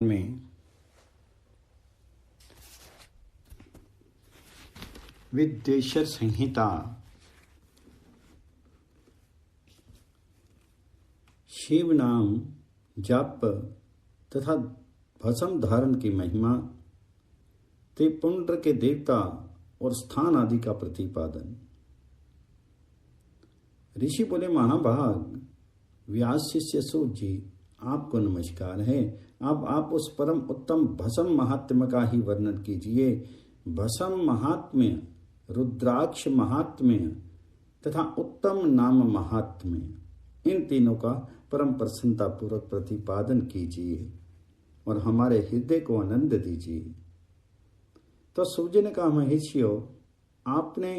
में विद्वेषर संहिता शिव नाम जाप तथा भस्म धारण की महिमा, त्रिपुंड्र के देवता और स्थान आदि का प्रतिपादन। ऋषि बोले, महाभाग व्यास शिष्य सूत जी, आपको नमस्कार है। अब आप उस परम उत्तम भस्म महात्म्य का ही वर्णन कीजिए। भस्म महात्म्य, रुद्राक्ष महात्म्य तथा उत्तम नाम महात्म्य, इन तीनों का परम प्रसन्नता पूर्वक प्रतिपादन कीजिए और हमारे हृदय को आनंद दीजिए। तो सूर्य जी ने कहा, महेशियो, आपने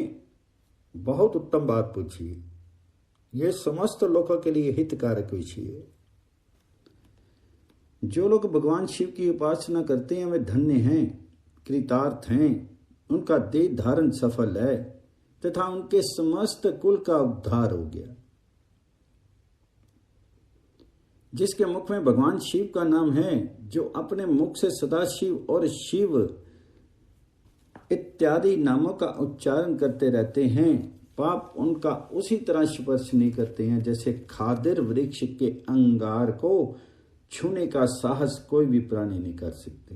बहुत उत्तम बात पूछी। यह समस्त लोगों के लिए हितकारक विषय है। जो लोग भगवान शिव की उपासना करते हैं वे धन्य हैं, कृतार्थ हैं, उनका देह धारण सफल है तथा उनके समस्त कुल का उद्धार हो गया। जिसके मुख में भगवान शिव का नाम है, जो अपने मुख से सदाशिव और शिव इत्यादि नामों का उच्चारण करते रहते हैं, पाप उनका उसी तरह स्पर्श नहीं करते हैं जैसे खादिर वृक्ष के अंगार को छूने का साहस कोई भी प्राणी नहीं कर सकते।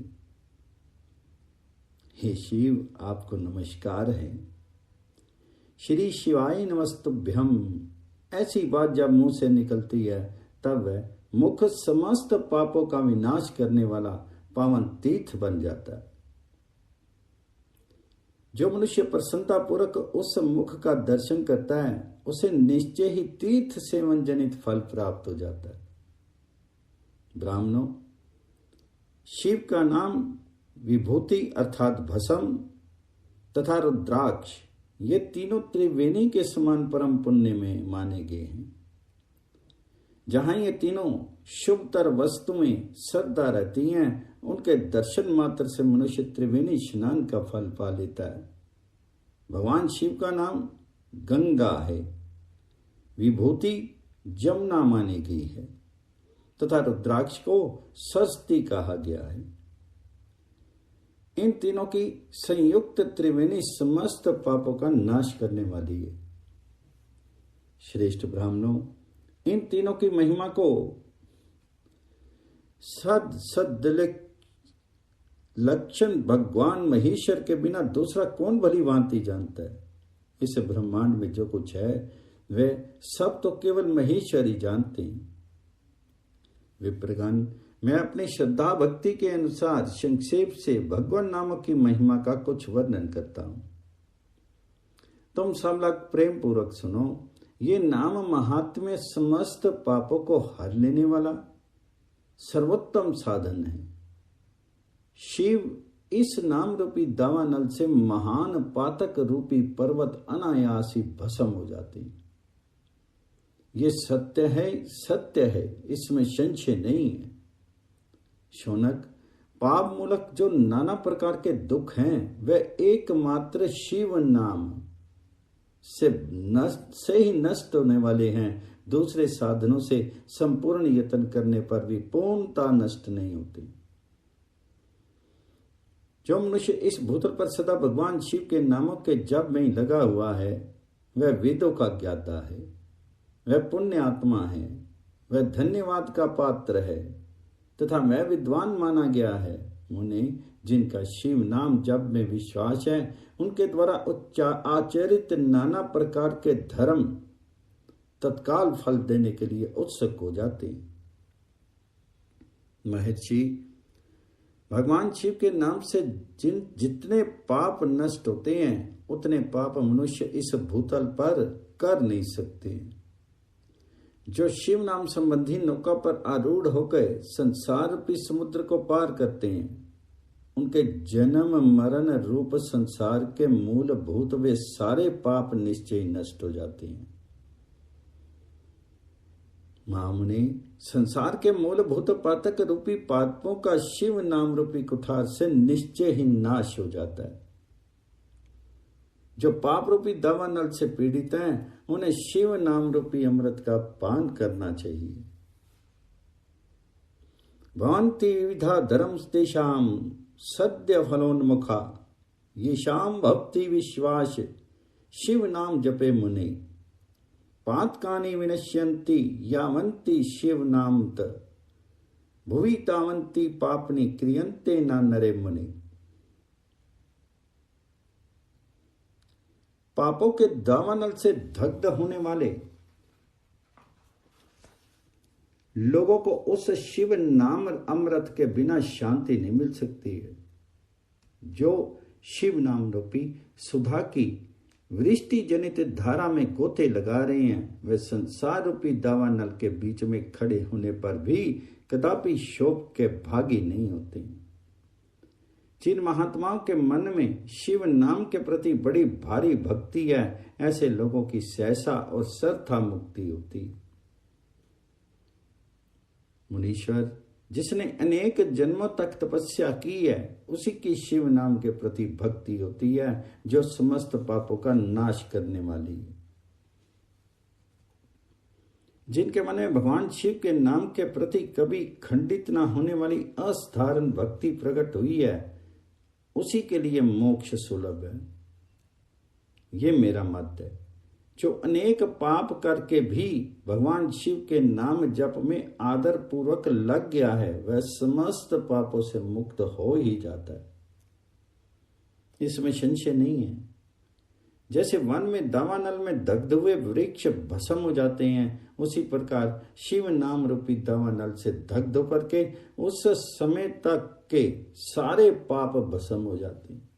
हे शिव, आपको नमस्कार है। श्री शिवाय नमस्तुभ्यम, ऐसी बात जब मुंह से निकलती है तब वह मुख समस्त पापों का विनाश करने वाला पावन तीर्थ बन जाता है। जो मनुष्य प्रसन्नता पूर्वक उस मुख का दर्शन करता है, उसे निश्चय ही तीर्थ सेवन जनित फल प्राप्त हो जाता है। ब्राह्मणों, शिव का नाम विभूति अर्थात भस्म तथा रुद्राक्ष, ये तीनों त्रिवेणी के समान परम पुण्य में माने गए हैं। जहां ये तीनों शुभतर वस्तु में श्रद्धा रहती हैं, उनके दर्शन मात्र से मनुष्य त्रिवेणी स्नान का फल पा लेता है। भगवान शिव का नाम गंगा है, विभूति जमुना मानी गई है तथा रुद्राक्ष को सरस्वती कहा गया है। इन तीनों की संयुक्त त्रिवेणी समस्त पापों का नाश करने वाली है। श्रेष्ठ ब्राह्मणों, इन तीनों की महिमा को सद लक्षण भगवान महेश्वर के बिना दूसरा कौन भली भांति जानता है। इस ब्रह्मांड में जो कुछ है वे सब तो केवल महेश्वर ही जानते हैं। विप्रगण, मैं अपनी श्रद्धा भक्ति के अनुसार संक्षेप से भगवान नामक की महिमा का कुछ वर्णन करता हूं। तुम सब लोग प्रेम पूर्वक सुनो। ये नाम महात्म्य समस्त पापों को हर लेने वाला सर्वोत्तम साधन है। शिव इस नाम रूपी दावानल से महान पातक रूपी पर्वत अनायास ही भस्म हो जाते हैं। ये सत्य है, इसमें संशय नहीं है। शौनक, पाप मूलक जो नाना प्रकार के दुख हैं, वे एकमात्र शिव नाम से ही नष्ट होने वाले हैं। दूसरे साधनों से संपूर्ण यत्न करने पर भी पूर्णता नष्ट नहीं होती। जो मनुष्य इस भूतल पर सदा भगवान शिव के नामों के जप में ही लगा हुआ है, वह वेदों का ज्ञाता है, वह पुण्य आत्मा है, वह धन्यवाद का पात्र है तथा वह विद्वान माना गया है। मुने, जिनका शिव नाम जप में विश्वास है, उनके द्वारा आचरित नाना प्रकार के धर्म तत्काल फल देने के लिए उत्सुक हो जाते हैं। महर्षि, भगवान शिव के नाम से जितने पाप नष्ट होते हैं, उतने पाप मनुष्य इस भूतल पर कर नहीं सकते। जो शिव नाम संबंधी नौका पर आरूढ़ होकर संसार रूपी समुद्र को पार करते हैं, उनके जन्म मरण रूप संसार के मूलभूत वे सारे पाप निश्चय नष्ट हो जाते हैं। महामुनि, संसार के मूलभूत पातक रूपी पापों का शिव नाम रूपी कुठार से निश्चय ही नाश हो जाता है। जो पाप रूपी दावानल से पीड़ित हैं, उन्हें शिव नाम रूपी अमृत का पान करना चाहिए। भवन्ति विविधा धर्म तेषाम सद्य फलोन्मुखा येषाम भक्ति विश्वास शिव नाम जपे मुने पातकानि विनश्यन्ति यावन्ति शिव नामत भुवि तावन्ति पापनि क्रियन्ते न नरे मुने। पापों के दावानल से दग्ध होने वाले लोगों को उस शिव नाम अमृत के बिना शांति नहीं मिल सकती है। जो शिव नाम रूपी सुधा की वृष्टि जनित धारा में गोते लगा रहे हैं, वे संसार रूपी दावानल के बीच में खड़े होने पर भी कदापि शोक के भागी नहीं होते। जिन महात्माओं के मन में शिव नाम के प्रति बड़ी भारी भक्ति है, ऐसे लोगों की सहसा और सर्था मुक्ति होती। मुनीश्वर, जिसने अनेक जन्मों तक तपस्या की है, उसी की शिव नाम के प्रति भक्ति होती है, जो समस्त पापों का नाश करने वाली है। जिनके मन में भगवान शिव के नाम के प्रति कभी खंडित न होने वाली असाधारण भक्ति प्रकट हुई है, उसी के लिए मोक्ष सुलभ है। ये मेरा मत है। जो अनेक पाप करके भी भगवान शिव के नाम जप में आदर पूर्वक लग गया है, वह समस्त पापों से मुक्त हो ही जाता है, इसमें संशय नहीं है। जैसे वन में दावानल में दग्ध हुए वृक्ष भस्म हो जाते हैं, उसी प्रकार शिव नाम रूपी दावानल से दग्ध होकर के उस समय तक के सारे पाप भस्म हो जाते हैं।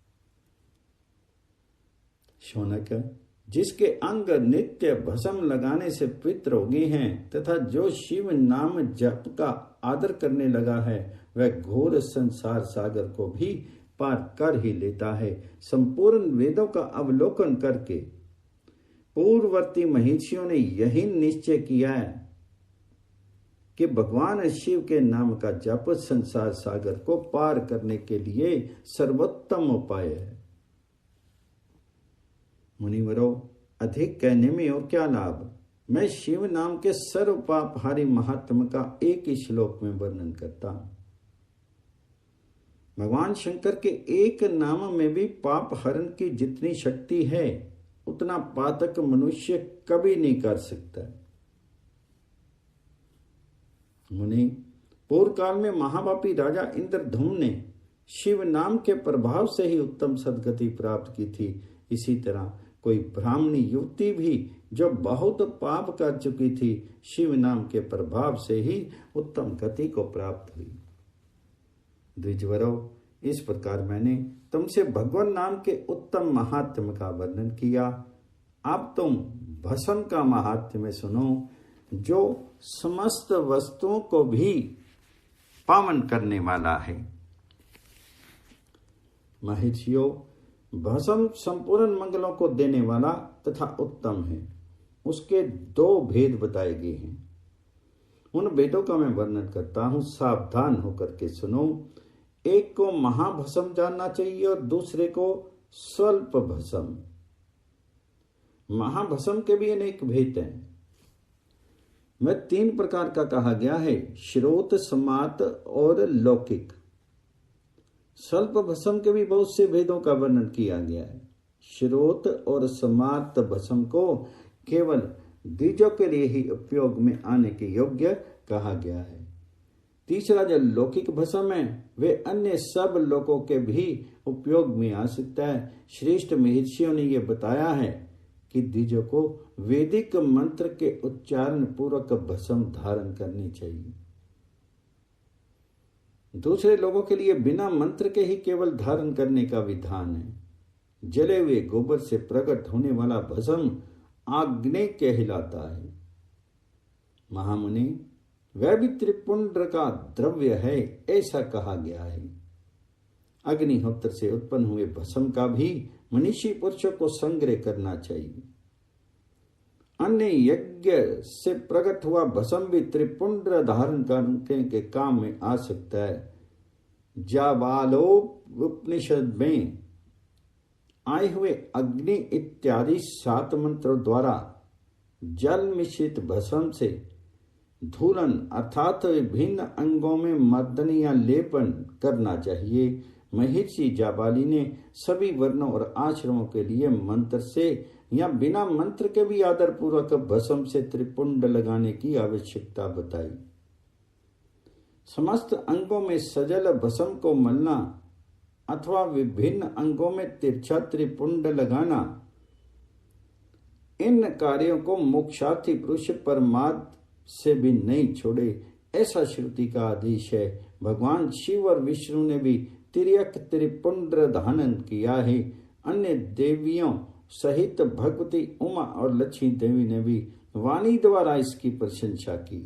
शौनक, जिसके अंग नित्य भस्म लगाने से पवित्र हो गए हैं तथा जो शिव नाम जप का आदर करने लगा है, वह घोर संसार सागर को भी पार कर ही लेता है। संपूर्ण वेदों का अवलोकन करके पूर्ववर्ती महर्षियों ने यही निश्चय किया है कि भगवान शिव के नाम का जप संसार सागर को पार करने के लिए सर्वोत्तम उपाय है। मुनिवरों, अधिक कहने में और क्या लाभ। मैं शिव नाम के सर्व पापहारी महात्म का एक ही श्लोक में वर्णन करता हूं। भगवान शंकर के एक नाम में भी पाप हरण की जितनी शक्ति है, उतना पातक मनुष्य कभी नहीं कर सकता। मुनि, पूर्व काल में महापापी राजा इंद्रधूम ने शिव नाम के प्रभाव से ही उत्तम सदगति प्राप्त की थी। इसी तरह कोई ब्राह्मणी युवती भी जो बहुत पाप कर चुकी थी, शिव नाम के प्रभाव से ही उत्तम गति को प्राप्त हुई। द्विजवरों, इस प्रकार मैंने तुमसे भगवान नाम के उत्तम महात्म्य का वर्णन किया। अब तुम भस्म का महात्म्य सुनो, जो समस्त वस्तुओं को भी पावन करने वाला है। महर्षियों, भस्म संपूर्ण मंगलों को देने वाला तथा उत्तम है। उसके दो भेद बताए गए हैं। उन भेदों का मैं वर्णन करता हूं, सावधान होकर के सुनो। एक को महाभस्म जानना चाहिए और दूसरे को स्वल्प भस्म। महाभस्म के भी अनेक भेद हैं। वह 3 प्रकार का कहा गया है, श्रोत, समात और लौकिक। स्वल्प भस्म के भी बहुत से भेदों का वर्णन किया गया है। श्रोत और समात भस्म को केवल द्विजों के लिए ही उपयोग में आने के योग्य कहा गया है। तीसरा जो लौकिक भस्म है, वे अन्य सब लोगों के भी उपयोग में आ सकता है। श्रेष्ठ महर्षियों ने यह बताया है कि द्विजों को वैदिक मंत्र के उच्चारण पूर्वक भस्म धारण करनी चाहिए। दूसरे लोगों के लिए बिना मंत्र के ही केवल धारण करने का विधान है। जले हुए गोबर से प्रकट होने वाला भस्म आग्नेय कहलाता है। महामुनि, वह भी त्रिपुंड्र का द्रव्य है, ऐसा कहा गया है। अग्निहोत्र से उत्पन्न हुए भस्म का भी मनीषी पुरुषों को संग्रह करना चाहिए। अन्य यज्ञ से प्रकट हुआ भस्म भी त्रिपुंड्र धारण करने के काम में आ सकता है। जाबालोपनिषद में आए हुए अग्नि इत्यादि 7 मंत्रों द्वारा जल मिश्रित भस्म से धूलन अर्थात विभिन्न अंगों में मर्दनी या लेपन करना चाहिए। महर्षि जाबाली ने सभी वर्णों और आश्रमों के लिए मंत्र से या बिना मंत्र के भी आदर पूर्वक भस्म से त्रिपुंड लगाने की आवश्यकता बताई। समस्त अंगों में सजल भस्म को मलना अथवा विभिन्न अंगों में तिरछा त्रिपुंड लगाना, इन कार्यों को मोक्षार्थी पुरुष परमार्थ से भी नहीं छोड़े, ऐसा श्रुति का आदेश है। भगवान शिव और विष्णु ने भी तिर्यक त्रिपुंड धारण किया है। अन्य देवियों सहित भगवती उमा और लक्ष्मी देवी ने भी वाणी द्वारा इसकी प्रशंसा की।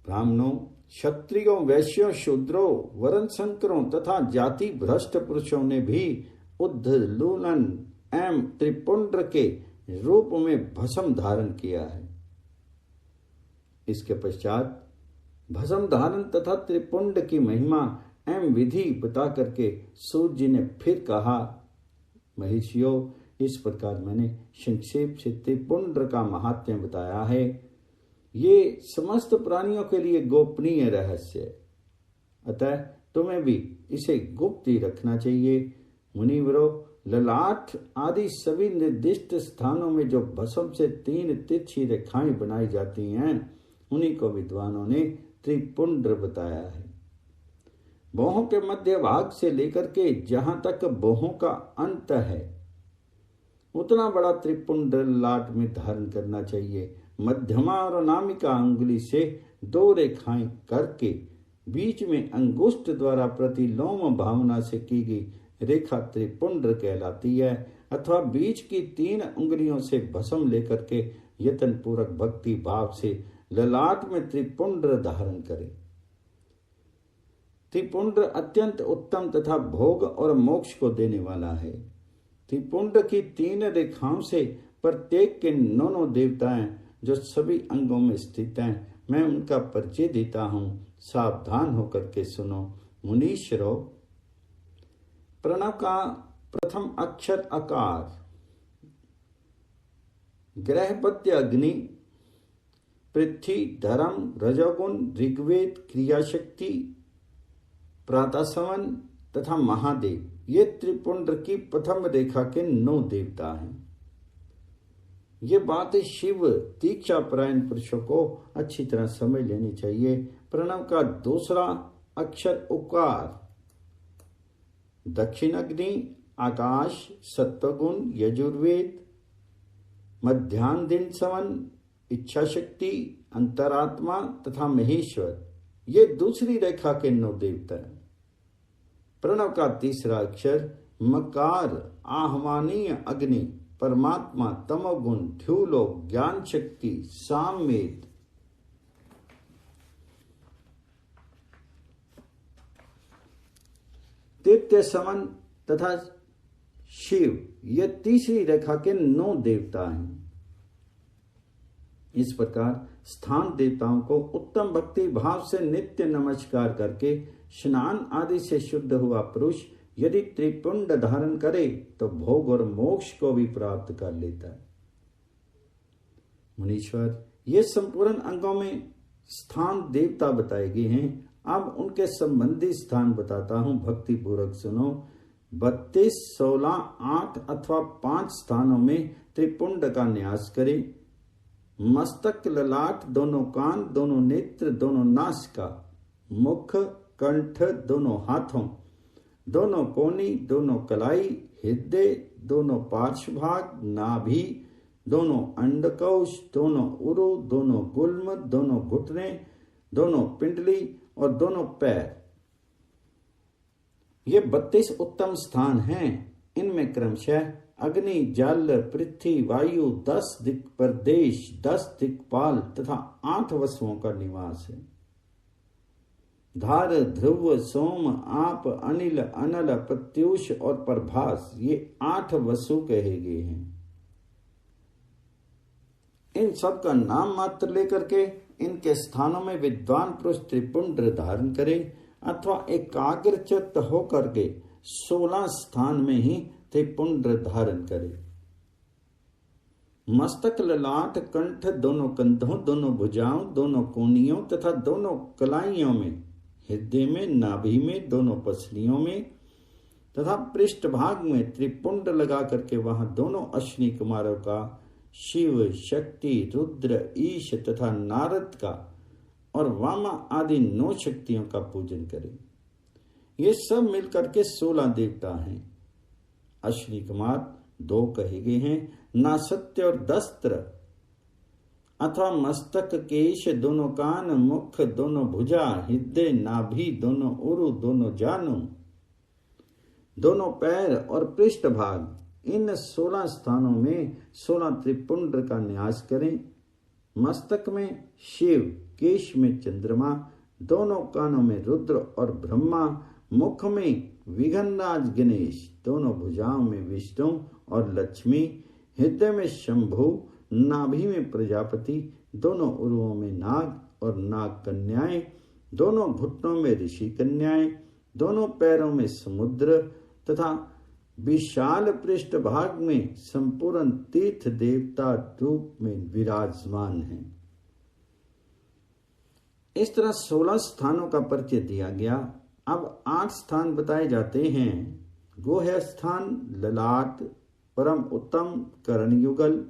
ब्राह्मणों, क्षत्रियों, वैश्यों, शूद्रों, वर्ण संकरों तथा जाति भ्रष्ट पुरुषों ने भी उद्धलूलन एवं त्रिपुंड के रूप में भस्म धारण किया है। इसके पश्चात भस्म धारण तथा त्रिपुंड की महिमा एवं विधि बता करके सूत जी ने फिर कहा, महर्षियों, इस प्रकार मैंने संक्षेप से त्रिपुंड का महात्म्य बताया है। ये समस्त प्राणियों के लिए गोपनीय रहस्य है, अतः तुम्हें भी इसे गुप्त ही रखना चाहिए। मुनिवरों, ललाट आदि सभी निर्दिष्ट स्थानों में जो भस्म से 3 तिरछी रेखाएं बनाई जाती हैं, उन्हीं को विद्वानों ने त्रिपुंड बताया है। भौहों के मध्य भाग से लेकर के जहां तक भौहों का अंत है, उतना बड़ा त्रिपुंड ललाट में धारण करना चाहिए। मध्यमा और अनामिका अंगुली से 2 रेखाएं करके बीच में अंगुष्ठ द्वारा प्रतिलोम भावना से की गई रेखा त्रिपुंड कहलाती है। अथवा बीच की 3 उंगलियों से भस्म लेकर के यत्न पूर्वक भक्ति भाव से ललाट में त्रिपुंड धारण करे। त्रिपुंड अत्यंत उत्तम तथा भोग और मोक्ष को देने वाला है। त्रिपुंड की 3 रेखाओं से प्रत्येक के 9 देवताएं जो सभी अंगों में स्थित हैं, मैं उनका परिचय देता हूं, सावधान होकर के सुनो। मुनीश्वरों, प्रणव का प्रथम अक्षर अकार, ग्रहपत्य अग्नि, पृथ्वी धर्म रजोगुण ऋग्वेद क्रियाशक्ति प्रातःसवन तथा महादेव, ये त्रिपुंड की प्रथम रेखा के 9 देवता हैं। ये बात शिव दीक्षा परायण पुरुषों को अच्छी तरह समझ लेनी चाहिए। प्रणव का दूसरा अक्षर उकार, दक्षिण अग्नि, आकाश, सत्वगुण, यजुर्वेद, मध्यान्ह दिन सवन, इच्छा शक्ति, अंतरात्मा तथा महेश्वर, ये दूसरी रेखा के 9 देवता हैं। प्रणव का तीसरा अक्षर मकार, आह्वानीय अग्नि, परमात्मा, तमोगुण, ध्युलोक, ज्ञान शक्ति, सामवेद, तृतीय समन तथा शिव, ये तीसरी रेखा के 9 देवता हैं। इस प्रकार स्थान देवताओं को उत्तम भक्ति भाव से नित्य नमस्कार करके स्नान आदि से शुद्ध हुआ पुरुष यदि त्रिपुंड धारण करे तो भोग और मोक्ष को भी प्राप्त कर लेता है। मुनीश्वर, ये संपूर्ण अंगों में स्थान देवता बताए गए हैं। अब उनके संबंधी स्थान बताता हूं, भक्ति पूर्वक सुनो। 32, 16, 8 अथवा 5 स्थानों में त्रिपुंड का न्यास करे। मस्तक, ललाट, दोनों कान, दोनों नेत्र, दोनों नासिका, मुख, कंठ, दोनों हाथों, दोनों कोनी, दोनों कलाई, हृदय, दोनों पार्श्वभाग, नाभि, दोनों अंडकोश, दोनों उरु, दोनों गुल्म, दोनों घुटने, दोनों पिंडली और दोनों पैर, ये 32 उत्तम स्थान हैं। इनमें क्रमशः अग्नि, जल, पृथ्वी, वायु, 10 दिक्प्रदेश, 10 दिक्पाल तथा 8 वसुओं का निवास है। धार, ध्रुव, सोम, आप, अनिल, अनल, प्रत्यूष और प्रभास, ये 8 वसु कहे गए हैं। इन सब का नाम मात्र लेकर के इनके स्थानों में विद्वान पुरुष त्रिपुंड धारण करे अथवा एकाग्रचित्त होकर के 16 स्थान में ही त्रिपुंड धारण करे। मस्तक, ललाट, कंठ, दोनों कंधों, दोनों भुजाओं, दोनों कोनियों तथा दोनों कलाइयों में, हृदय में, नाभि में, दोनों पसलियों में तथा पृष्ठभाग में त्रिपुंड लगा करके वहां दोनों अश्विनी कुमारों का, शिव, शक्ति, रुद्र, ईश तथा नारद का और वामा आदि 9 शक्तियों का पूजन करें। ये सब मिलकर के 16 देवता हैं। अश्विनी कुमार 2 कहे गए हैं, नासत्य और दस्त्र अथवा मस्तक, केश, दोनों कान, मुख, दोनों भुजा, हृदय, नाभि, दोनों उरु, दोनों जानू, दोनों पैर और पृष्ठभाग, इन 16 स्थानों में 16 त्रिपुंड का न्यास करें। मस्तक में शिव, केश में चंद्रमा, दोनों कानों में रुद्र और ब्रह्मा, मुख में विघ्नराज गणेश, दोनों भुजाओं में विष्णु और लक्ष्मी, हृदय में शंभु, नाभि में प्रजापति, दोनों उरुओं में नाग और नाग कन्याएं, दोनों घुटनों में ऋषि कन्याएं, दोनों पैरों में समुद्र तथा विशाल पृष्ठभाग में संपूर्ण तीर्थ देवता रूप में विराजमान हैं। इस तरह 16 स्थानों का परिचय दिया गया। अब 8 स्थान बताए जाते हैं। गोह्य स्थान, ललाट, परम उत्तम करणयुगल,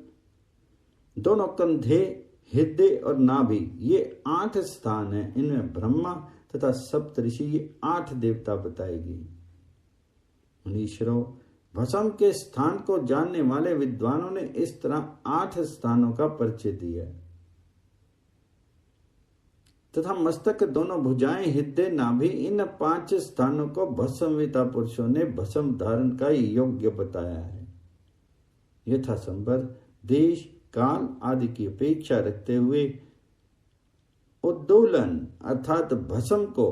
दोनों कंधे, हृदय और नाभि, ये 8 स्थान हैं। इनमें ब्रह्मा तथा सप्तऋषि, ये 8 देवता बताएगी। मुनीश्वरों, भस्म के स्थान को जानने वाले विद्वानों ने इस तरह 8 स्थानों का परिचय दिया तथा मस्तक, दोनों भुजाएं, हृदय, नाभि, इन 5 स्थानों को भस्मविता पुरुषों ने भस्म धारण का योग्य बताया है। यथा संभव देश, काल आदि की अपेक्षा रखते हुए उद्दोलन अर्थात भस्म को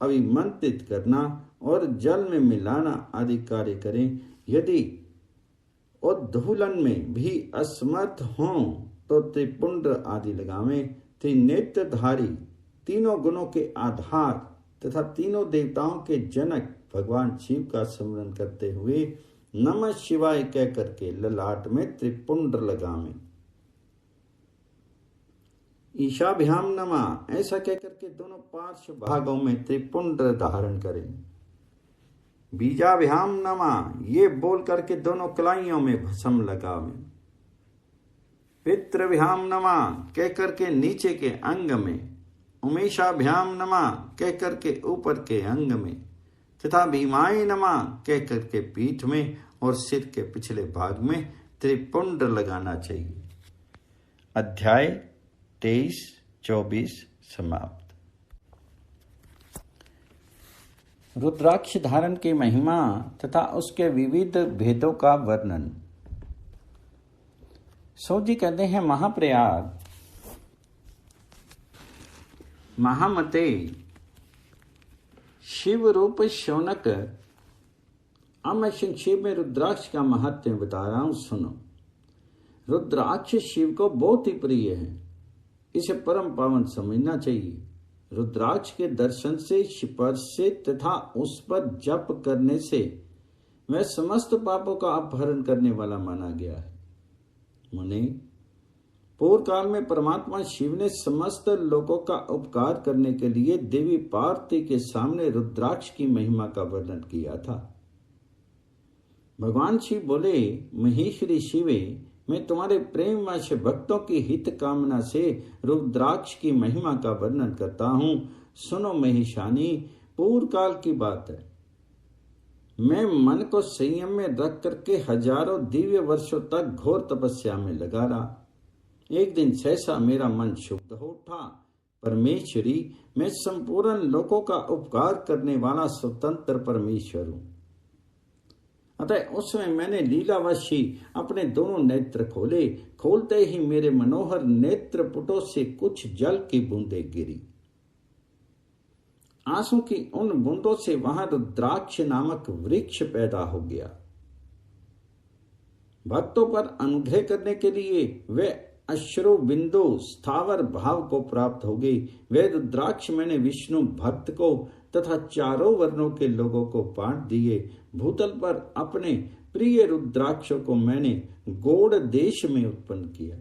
अभिमंत्रित करना और जल में मिलाना आदि कार्य करें। यदि उद्धूलन में भी असमर्थ हों तो त्रिपुंड आदि लगावें। त्रिनेत्रधारी, तीनों गुणों के आधार तथा तीनों देवताओं के जनक भगवान शिव का स्मरण करते हुए नमः शिवाय कह करके ललाट में त्रिपुंड लगावें। ईशाभ्याम नमः ऐसा कह करके दोनों पार्श्व भागों में त्रिपुंड धारण करें। बीजाभ्याम नमः ये बोल करके दोनों कलाइयों में भस्म लगावें। पितृभ्याम नमः कह करके नीचे के अंग में, उमेशाभ्याम नमः कह करके ऊपर के अंग में तथा भीमाय नमः कह करके पीठ में और सिर के पिछले भाग में त्रिपुंड लगाना चाहिए। अध्याय 23-24 समाप्त। रुद्राक्ष धारण की महिमा तथा उसके विविध भेदों का वर्णन। सो जी कहते हैं, महाप्रयाग महामते शिव रूप शौनक। अब मैं संक्षेप में रुद्राक्ष का महत्व बता रहा हूं, सुनो। रुद्राक्ष शिव को बहुत ही प्रिय है, इसे परम पावन समझना चाहिए। रुद्राक्ष के दर्शन से, स्पर्श से तथा उस पर जप करने से वह समस्त पापों का अपहरण करने वाला माना गया है। मुने, पूर्व काल में परमात्मा शिव ने समस्त लोगों का उपकार करने के लिए देवी पार्वती के सामने रुद्राक्ष की महिमा का वर्णन किया था। भगवान शिव बोले, महेश्वरी शिवे, मैं तुम्हारे प्रेमवश भक्तों की हित कामना से रुद्राक्ष की महिमा का वर्णन करता हूँ। सुनो महेशानी, पूर्व काल की बात है। मैं मन को संयम में रख करके हजारों दिव्य वर्षों तक घोर तपस्या में लगा रहा। एक दिन सहसा मेरा मन शुद्ध हो उठा। परमेश्वरी, मैं संपूर्ण लोगों का उपकार करने वाला स्वतंत्र परमेश्वर हूँ। अतः उस समय मैंने लीलावशी अपने दोनों नेत्र खोले। खोलते ही मेरे मनोहर नेत्र पुटों से कुछ जल की बूंदें गिरी। आंसू की उन बूंदों से वहां रुद्राक्ष नामक वृक्ष पैदा हो गया। भक्तों पर अनुग्रह करने के लिए वे अश्रु बिंदु स्थावर भाव को प्राप्त हो गई। वे रुद्राक्ष मैंने विष्णु भक्त को तथा चारों वर्णों के लोगों को बांट दिए। भूतल पर अपने प्रिय रुद्राक्षों को मैंने गौड़ देश में उत्पन्न किया।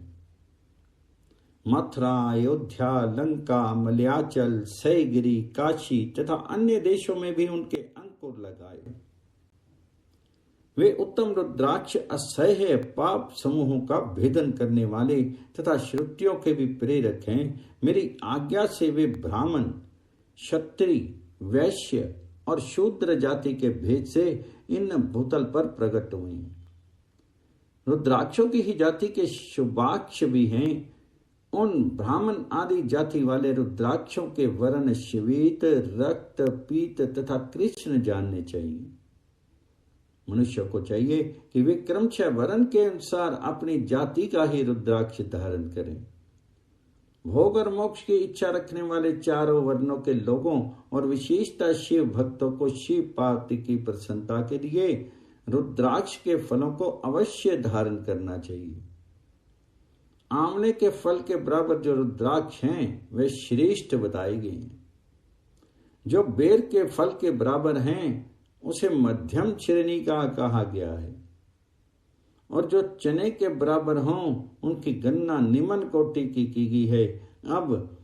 मथुरा, अयोध्या, लंका, मलयाचल, सयगिरी, काशी तथा अन्य देशों में भी उनके अंकुर लगाए। वे उत्तम रुद्राक्ष असह्य पाप समूहों का भेदन करने वाले तथा श्रुतियों के भी प्रेरक हैं। मेरी आज्ञा से वे ब्राह्मण, क्षत्रिय, वैश्य और शूद्र जाति के भेद से इन भूतल पर प्रकट हुए हैं। रुद्राक्षों की ही जाति के शुभाक्ष भी हैं। उन ब्राह्मण आदि जाति वाले रुद्राक्षों के वर्ण श्वेत, रक्त, पीत तथा कृष्ण जानने चाहिए। मनुष्य को चाहिए कि वे क्रमशः वर्ण के अनुसार अपनी जाति का ही रुद्राक्ष धारण करें। भोग और मोक्ष की इच्छा रखने वाले चारों वर्णों के लोगों और विशेषतः शिव भक्तों को शिव पार्वती की प्रसन्नता के लिए रुद्राक्ष के फलों को अवश्य धारण करना चाहिए। आंवले के फल के बराबर जो रुद्राक्ष हैं वे श्रेष्ठ बताए गए हैं। जो बेर के फल के बराबर हैं उसे मध्यम श्रेणी का कहा गया है, और जो चने के बराबर हों उनकी गणना निम्न कोटि की गई है। अब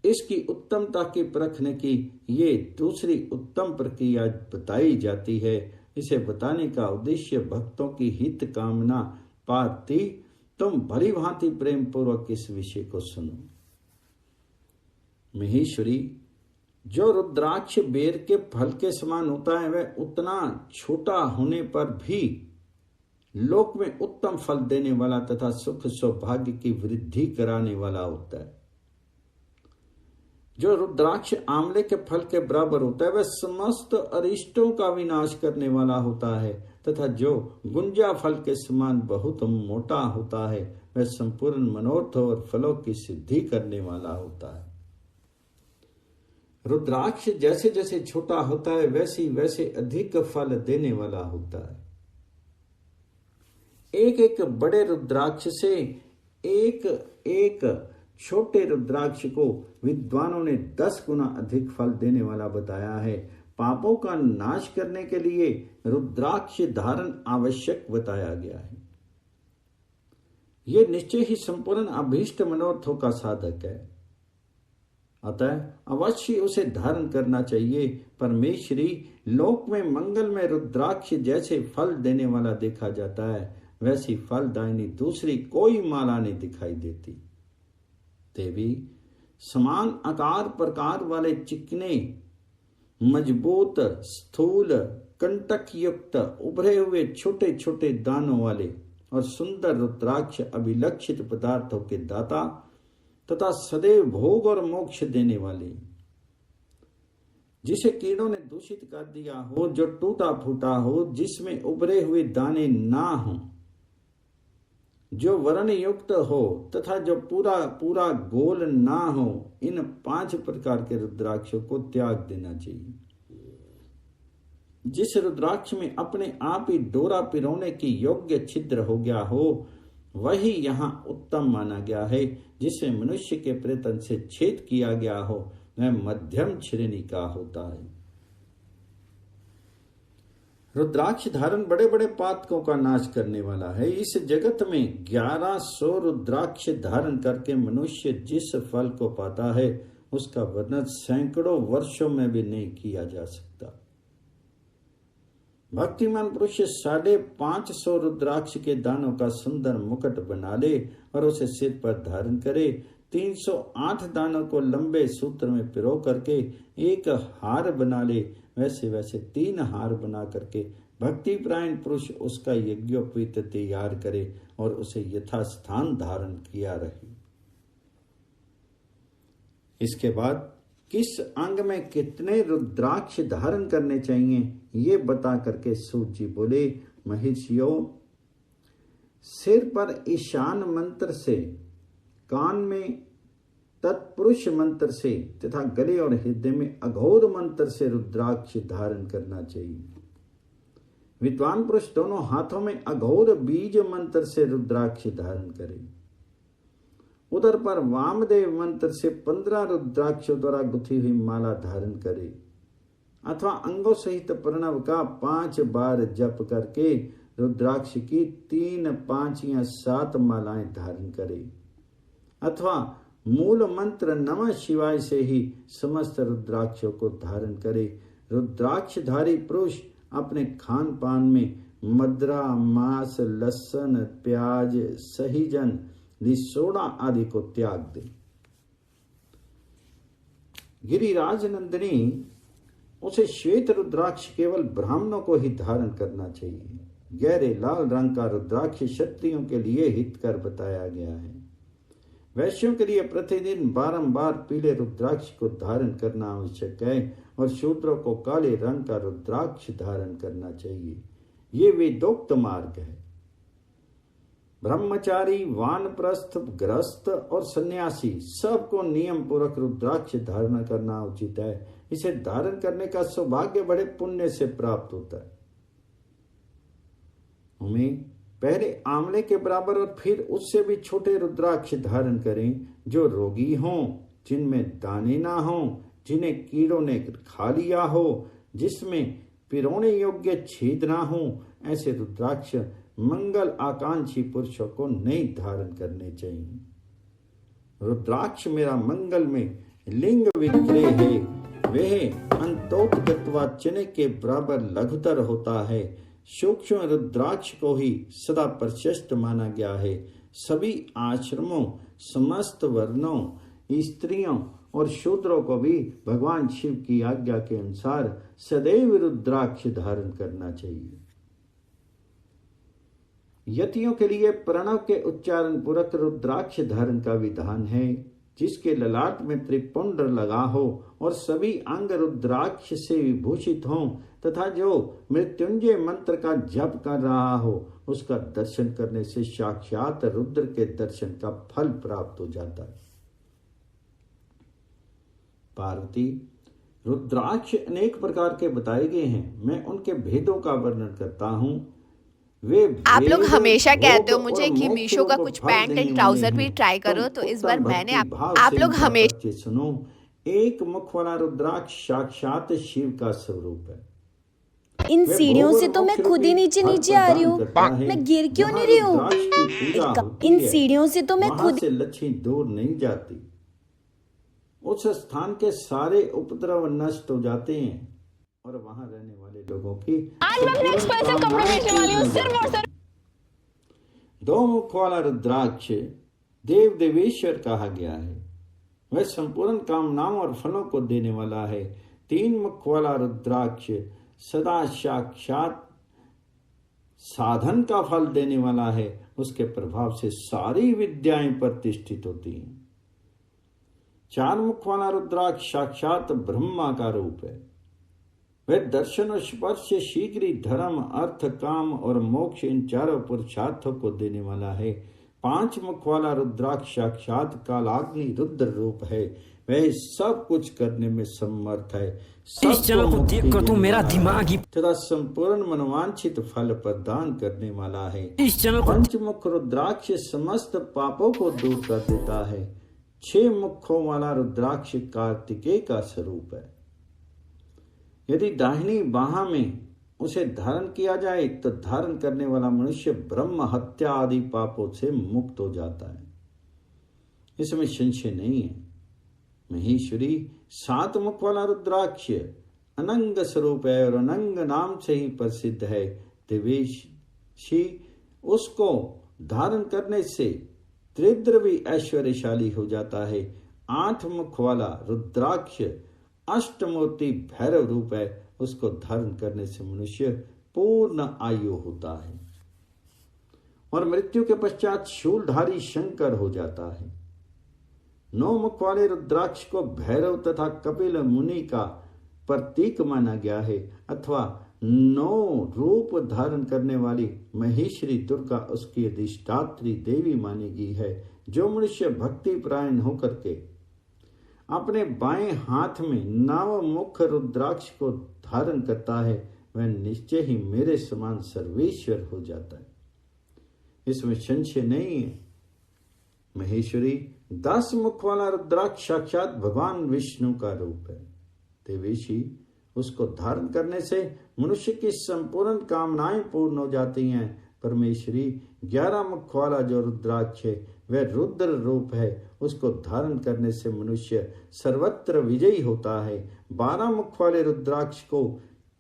इसकी उत्तमता की परखने की ये दूसरी उत्तम प्रक्रिया बताई जाती है। इसे बताने का उद्देश्य भक्तों की हित कामना पाती। तुम भली भांति प्रेम पूर्वक इस विषय को सुनो। महेश्वरी, जो रुद्राक्ष बेर के फल के समान होता है वह उतना छोटा होने पर भी लोक में उत्तम फल देने वाला तथा सुख सौभाग्य की वृद्धि कराने वाला होता है। जो रुद्राक्ष आंवले के फल के बराबर होता है वह समस्त अरिष्टों का विनाश करने वाला होता है, तथा जो गुंजा फल के समान बहुत मोटा होता है वह संपूर्ण मनोरथ और फलों की सिद्धि करने वाला होता है। रुद्राक्ष जैसे जैसे छोटा होता है वैसे वैसे अधिक फल देने वाला होता है। एक एक बड़े रुद्राक्ष से एक एक छोटे रुद्राक्ष को विद्वानों ने 10 गुना अधिक फल देने वाला बताया है। पापों का नाश करने के लिए रुद्राक्ष धारण आवश्यक बताया गया है। यह निश्चय ही संपूर्ण अभीष्ट मनोरथों का साधक है, अतः अवश्य उसे धारण करना चाहिए। परमेश्वरी, लोक में मंगल में रुद्राक्ष जैसे फल देने वाला देखा जाता है वैसी फलदायिनी दूसरी कोई माला नहीं दिखाई देती। देवी, समान आकार प्रकार वाले चिकने, मजबूत, स्थूल, कंटक युक्त, उभरे हुए छोटे छोटे दानों वाले और सुंदर रुद्राक्ष अभिलक्षित पदार्थों के दाता तथा सदैव भोग और मोक्ष देने वाले, जिसे कीड़ों ने दूषित कर दिया हो, जो टूटा फूटा हो, जिसमें उभरे हुए दाने ना हो, जो वर्ण युक्त हो तथा जो पूरा पूरा गोल ना हो, इन 5 प्रकार के रुद्राक्षों को त्याग देना चाहिए। जिस रुद्राक्ष में अपने आप ही डोरा पिरोने की योग्य छिद्र हो गया हो वही यहाँ उत्तम माना गया है। जिसे मनुष्य के प्रयत्न से छेद किया गया हो वह मध्यम श्रेणी का होता है। रुद्राक्ष धारण बड़े बड़े पातकों का नाश करने वाला है। इस जगत में 1100 रुद्राक्ष धारण करके मनुष्य जिस फल को पाता है उसका वर्णन सैकड़ों वर्षों में भी नहीं किया जा सकता। भक्तिमान पुरुष 550 रुद्राक्ष के दानों का सुंदर मुकुट बना ले और उसे सिर पर धारण करे। 308 दानों को लंबे सूत्र में पिरो करके एक हार बना ले। वैसे वैसे 3 हार बना करके भक्ति प्रायण पुरुष उसका यज्ञोपवीत तैयार करे और उसे यथास्थान धारण किया रहे। इसके बाद किस अंग में कितने रुद्राक्ष धारण करने चाहिए ये बता करके सूत जी बोले, महर्षियों, सिर पर ईशान मंत्र से, कान में तत्पुरुष मंत्र से तथा गले और हृदय में अघोर मंत्र से रुद्राक्ष धारण करना चाहिए। विद्वान पुरुष दोनों हाथों में अघोर बीज मंत्र से रुद्राक्ष धारण करें। उधर पर वामदेव मंत्र से 15 रुद्राक्षों द्वारा गुथी हुई माला धारण करे, अथवा अंगों सहित प्रणव का 5 बार जप करके रुद्राक्ष की 3, 5 या 7 मालाएं धारण करे, अथवा मूल मंत्र नमः शिवाय से ही समस्त रुद्राक्षों को धारण करे। रुद्राक्षधारी पुरुष अपने खान पान में मदरा, मांस, लहसुन, प्याज, सहीजन, सोडा आदि को त्याग दे। गिरिराज नंदिनी उसे श्वेत रुद्राक्ष केवल ब्राह्मणों को ही धारण करना चाहिए। गहरे लाल रंग का रुद्राक्ष क्षत्रियों के लिए हितकर बताया गया है। वैश्यों के लिए प्रतिदिन बारंबार पीले रुद्राक्ष को धारण करना आवश्यक है और शूद्रों को काले रंग का रुद्राक्ष धारण करना चाहिए। ये वेदोक्त मार्ग है। ब्रह्मचारी, वानप्रस्थ, गृहस्थ और सन्यासी सबको नियम पूर्वक रुद्राक्ष धारण करना उचित है। इसे धारण करने का सौभाग्य बड़े पुण्य से प्राप्त होता है। हमें पहले आंवले के बराबर और फिर उससे भी छोटे रुद्राक्ष धारण करें, जो रोगी हों, जिनमें दाने ना हों, जिन्हें कीड़ों ने खा लिया हो, जिसमें पिरोने योग्य छेद ना हो। ऐसे रुद्राक्ष मंगल आकांक्षी पुरुषों को नहीं धारण करने चाहिए। रुद्राक्ष मेरा मंगल में लिंग विग्रह है। वह अंतोतगत्वा चने के बराबर लघुतर होता है। सूक्ष्म रुद्राक्ष को ही सदा प्रशस्त माना गया है। सभी आश्रमों, समस्त वर्णों, स्त्रियों और शूद्रों को भी भगवान शिव की आज्ञा के अनुसार सदैव रुद्राक्ष धारण करना चाहिए। यतियों के लिए प्रणव के उच्चारण पूर्वक रुद्राक्ष धारण का विधान है, जिसके ललाट में त्रिपुंड लगा हो और सभी अंग रुद्राक्ष से विभूषित हों तथा जो मृत्युंजय मंत्र का जप कर रहा हो, उसका दर्शन करने से साक्षात रुद्र के दर्शन का फल प्राप्त हो जाता है। पार्वती, रुद्राक्ष अनेक प्रकार के बताए गए हैं। मैं उनके भेदों का वर्णन करता हूँ। आप लोग हमेशा कहते हो मुझे कि मीशो का कुछ पैंट एंड ट्राउजर भी ट्राई करो, तो इस बार मैंने आप लोग हमेशा सुनो। एक मुख वाला रुद्राक्ष साक्षात शिव का स्वरूप है। इन सीढ़ियों से तो मैं खुद ही नीचे नीचे आ रही हूँ। मैं गिर क्यों नहीं रही हूँ? इन सीढ़ियों से तो मैं खुद से लक्ष्मी दूर नहीं जाती। उस स्थान के सारे उपद्रव नष्ट हो जाते हैं और वहां रहने वाले लोगों की आज मैं अपने एक्सपेंसिव कपड़े बेचने वाली हूँ, सिर्फ और सिर्फ। 2 मुख वाला रुद्राक्ष देव देवेश्वर कहा गया है। वह संपूर्ण कामनाओं और फलों को देने वाला है। 3 मुख वाला रुद्राक्ष सदा साक्षात साधन का फल देने वाला है। उसके प्रभाव से सारी विद्याएं प्रतिष्ठित होती हैं। 4 मुख वाला रुद्राक्ष साक्षात ब्रह्मा का रूप है। वह दर्शन और स्पर्श से शीघ्र ही धर्म, अर्थ, काम और मोक्ष इन चारों पुरुषार्थों को देने वाला है। 5 मुख वाला रुद्राक्ष साक्षात कालाग्नि रुद्र रूप है। वह सब कुछ करने में समर्थ है। इस चैनल को देखकर तो मेरा दिमाग ही तथा संपूर्ण मनोवांछित फल प्रदान करने वाला है। इस चैनल को 5 मुख रुद्राक्ष समस्त पापों को दूर कर देता है। 6 मुखों वाला रुद्राक्ष कार्तिकेय का स्वरूप है। यदि दाहिनी बाह में उसे धारण किया जाए तो धारण करने वाला मनुष्य ब्रह्म हत्या आदि पापों से मुक्त हो जाता है। इसमें संशय नहीं है। महेश्वरी 7 मुख वाला रुद्राक्ष अनंग स्वरूप है और अनंग नाम से ही प्रसिद्ध है। देवेशी उसको धारण करने से त्रिद्रवी ऐश्वर्यशाली हो जाता है। 8 मुख वाला रुद्राक्ष अष्टमूर्ति भैरव रूप है। उसको धारण करने से मनुष्य पूर्ण आयु होता है और मृत्यु के पश्चात शूलधारी शंकर हो जाता है। 9 मुख वाले रुद्राक्ष को भैरव तथा कपिल मुनि का प्रतीक माना गया है, अथवा 9 रूप धारण करने वाली महेश्वरी दुर्गा उसकी अधिष्ठात्री देवी मानी गई है। जो मनुष्य भक्ति परायण होकर के अपने बाएं हाथ में 9 मुख रुद्राक्ष को धारण करता है, वह निश्चय ही मेरे समान सर्वेश्वर हो जाता है। इसमें संशय नहीं है। महेश्वरी 10 मुख वाला रुद्राक्ष साक्षात भगवान विष्णु का रूप है। देवेशी उसको धारण करने से मनुष्य की संपूर्ण कामनाएं पूर्ण हो जाती हैं। परमेश्वरी 11 मुख वाला जो रुद्राक्ष है वह रुद्र रूप है, उसको धारण करने से मनुष्य सर्वत्र विजयी होता है। 12 मुख वाले रुद्राक्ष को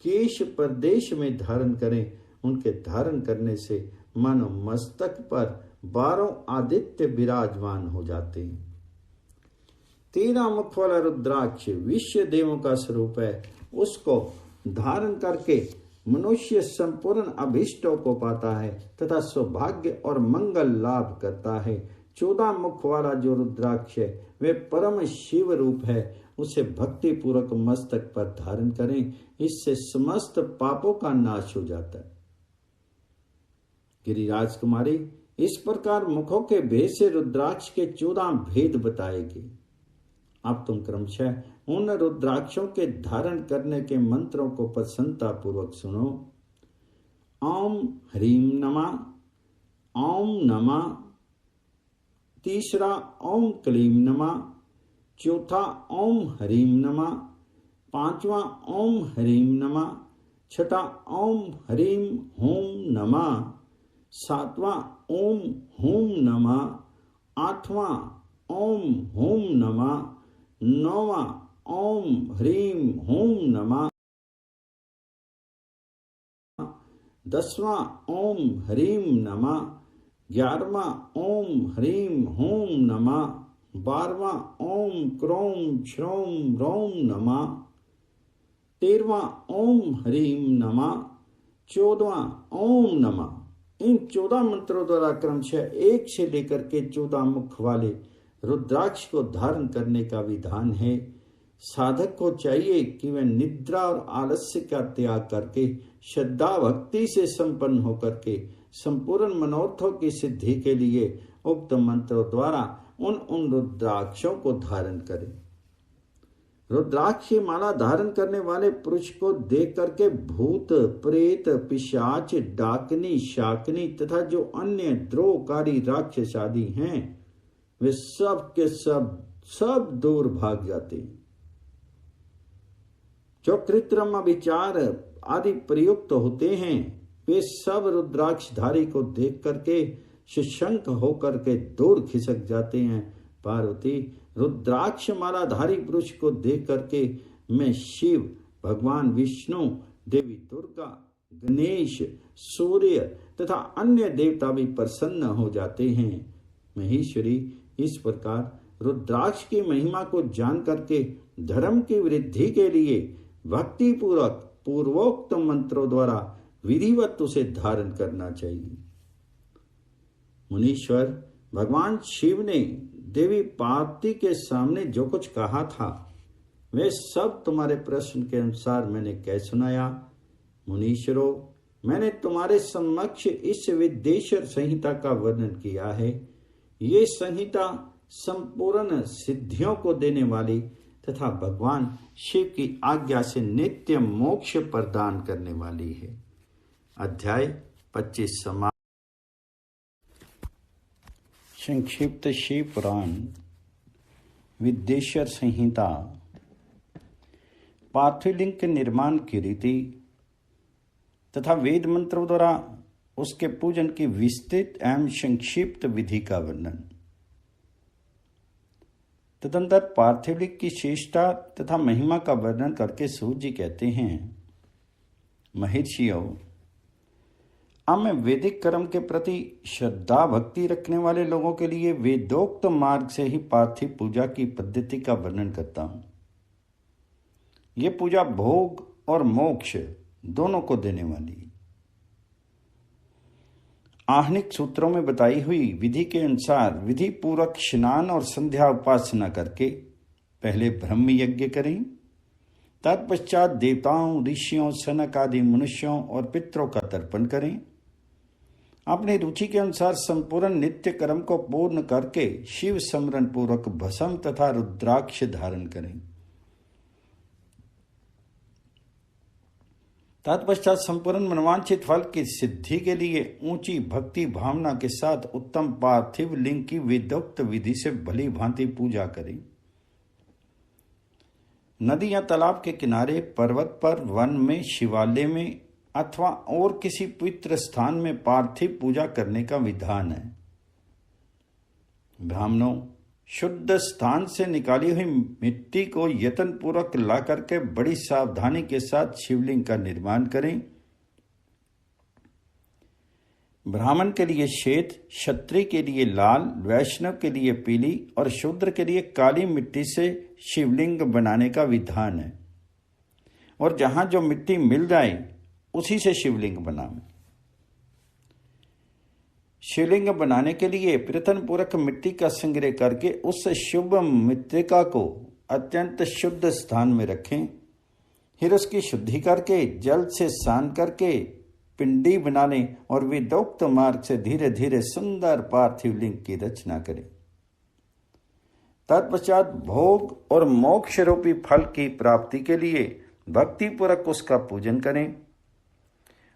केश प्रदेश में धारण करें, उनके धारण करने से मानो मस्तक पर 12 आदित्य विराजमान हो जाते हैं। 13 मुख वाला रुद्राक्ष विश्व देवों का स्वरूप है, उसको धारण करके मनुष्य संपूर्ण अभिष्टों को पाता है तथा सौभाग्य और मंगल लाभ करता है। 14 मुख वाला जो रुद्राक्ष है वे परम शिव रूप है, उसे भक्ति पूर्वक मस्तक पर धारण करें, इससे समस्त पापों का नाश हो जाता है। गिरिराज कुमारी इस प्रकार मुखों के भेद से रुद्राक्ष के 14 भेद बताएगी। अब तुम क्रमशः उन रुद्राक्षों के धारण करने के मंत्रों को प्रसन्नता पूर्वक सुनो। ओम ह्रीम नमः, ओम नमः। तीसरा ओम क्लीम नमः, चौथा ओम ह्रीम नमः, पांचवा ओम ह्रीम नमः, छठा ओम ह्रीम होम नमः, सातवां ओम होम नमः, आठवां ओम होम नमः, नौवां ओम ह्रीम होम नमः, 10वां ओम ह्रीम नमः, 11वां ओम ह्रीम होम नमः, 12वां ओम क्रोम श्रोम रोम नमः, 13वां ओम ह्रीम नमः, 14वां ओम नमः। इन 14 मंत्रों द्वारा क्रमशः 1 से लेकर के 14 मुख वाले रुद्राक्ष को धारण करने का विधान है। साधक को चाहिए कि वह निद्रा और आलस्य का त्याग करके श्रद्धा भक्ति से संपन्न होकर के संपूर्ण मनोरथों की सिद्धि के लिए उक्त मंत्रों द्वारा उन रुद्राक्षों को धारण करे। रुद्राक्ष की माला धारण करने वाले पुरुष को देख करके भूत प्रेत पिशाच डाकनी शाकनी तथा जो अन्य द्रोहकारी राक्षस आदि हैं वे सब के सब दूर भाग जाते हैं। जो कृत्रिम विचार आदि प्रयुक्त होते हैं वे सब रुद्राक्षधारी को देख करके शशंक होकर के दूर खिसक जाते हैं। पार्वती रुद्राक्ष मालाधारी पुरुष को देख करके मैं शिव, भगवान विष्णु, देवी दुर्गा, गणेश, सूर्य तथा अन्य देवता भी प्रसन्न हो जाते हैं। महेश्वरी इस प्रकार रुद्राक्ष की महिमा को जान करके धर्म की वृद्धि के लिए भक्ति पूर्वक पूर्वोक्त मंत्रों द्वारा विधिवत उसे धारण करना चाहिए। मुनीश्वर भगवान शिव ने देवी पार्वती के सामने जो कुछ कहा था वे सब तुम्हारे प्रश्न के अनुसार मैंने कह सुनाया। मुनीश्वरों, मैंने तुम्हारे समक्ष इस विद्येश्वर संहिता का वर्णन किया है। ये संहिता संपूर्ण सिद्धियों को देने वाली तथा भगवान शिव की आज्ञा से नित्य मोक्ष प्रदान करने वाली है। अध्याय 25 समाप्त। संक्षिप्त शिव पुराण विद्येश्वर संहिता पार्थिव के निर्माण की रीति तथा वेद मंत्रों द्वारा उसके पूजन की विस्तृत एवं संक्षिप्त विधि का वर्णन। तदंतर पार्थिव लिंग की श्रेष्ठता तथा महिमा का वर्णन करके सूत जी कहते हैं, महर्षियों, अब मैं वैदिक कर्म के प्रति श्रद्धा भक्ति रखने वाले लोगों के लिए वेदोक्त मार्ग से ही पार्थिव पूजा की पद्धति का वर्णन करता हूं। यह पूजा भोग और मोक्ष दोनों को देने वाली है। आहनिक सूत्रों में बताई हुई विधि के अनुसार विधि पूर्वक स्नान और संध्या उपासना करके पहले ब्रह्म यज्ञ करें, तत्पश्चात देवताओं, ऋषियों, सनक आदि मनुष्यों और पितरों का तर्पण करें। अपनी रुचि के अनुसार संपूर्ण नित्य कर्म को पूर्ण करके शिव स्मरण पूर्वक भस्म तथा रुद्राक्ष धारण करें। तत्पश्चात संपूर्ण मनवांछित फल की सिद्धि के लिए ऊंची भक्ति भावना के साथ उत्तम पार्थिव लिंग की वेदोक्त विधि से भली भांति पूजा करें। नदी या तालाब के किनारे, पर्वत पर, वन में, शिवालय में अथवा और किसी पवित्र स्थान में पार्थिव पूजा करने का विधान है। ब्राह्मणों, शुद्ध स्थान से निकाली हुई मिट्टी को यत्न पूर्वक ला करके बड़ी सावधानी के साथ शिवलिंग का निर्माण करें। ब्राह्मण के लिए श्वेत, क्षत्रिय के लिए लाल, वैष्णव के लिए पीली और शूद्र के लिए काली मिट्टी से शिवलिंग बनाने का विधान है। और जहां जो मिट्टी मिल जाए उसी से शिवलिंग बनाएं। शिवलिंग बनाने के लिए प्रयत्न पूर्वक मिट्टी का संग्रह करके उस शुभ मृत्तिका को अत्यंत शुद्ध स्थान में रखें। फिर उसकी शुद्धि करके जल से स्नान करके पिंडी बनाने और विदोक्त मार्ग से धीरे धीरे सुंदर पार्थिव लिंग की रचना करें। तत्पश्चात भोग और मोक्ष रूपी फल की प्राप्ति के लिए भक्ति पूर्वक उसका पूजन करें।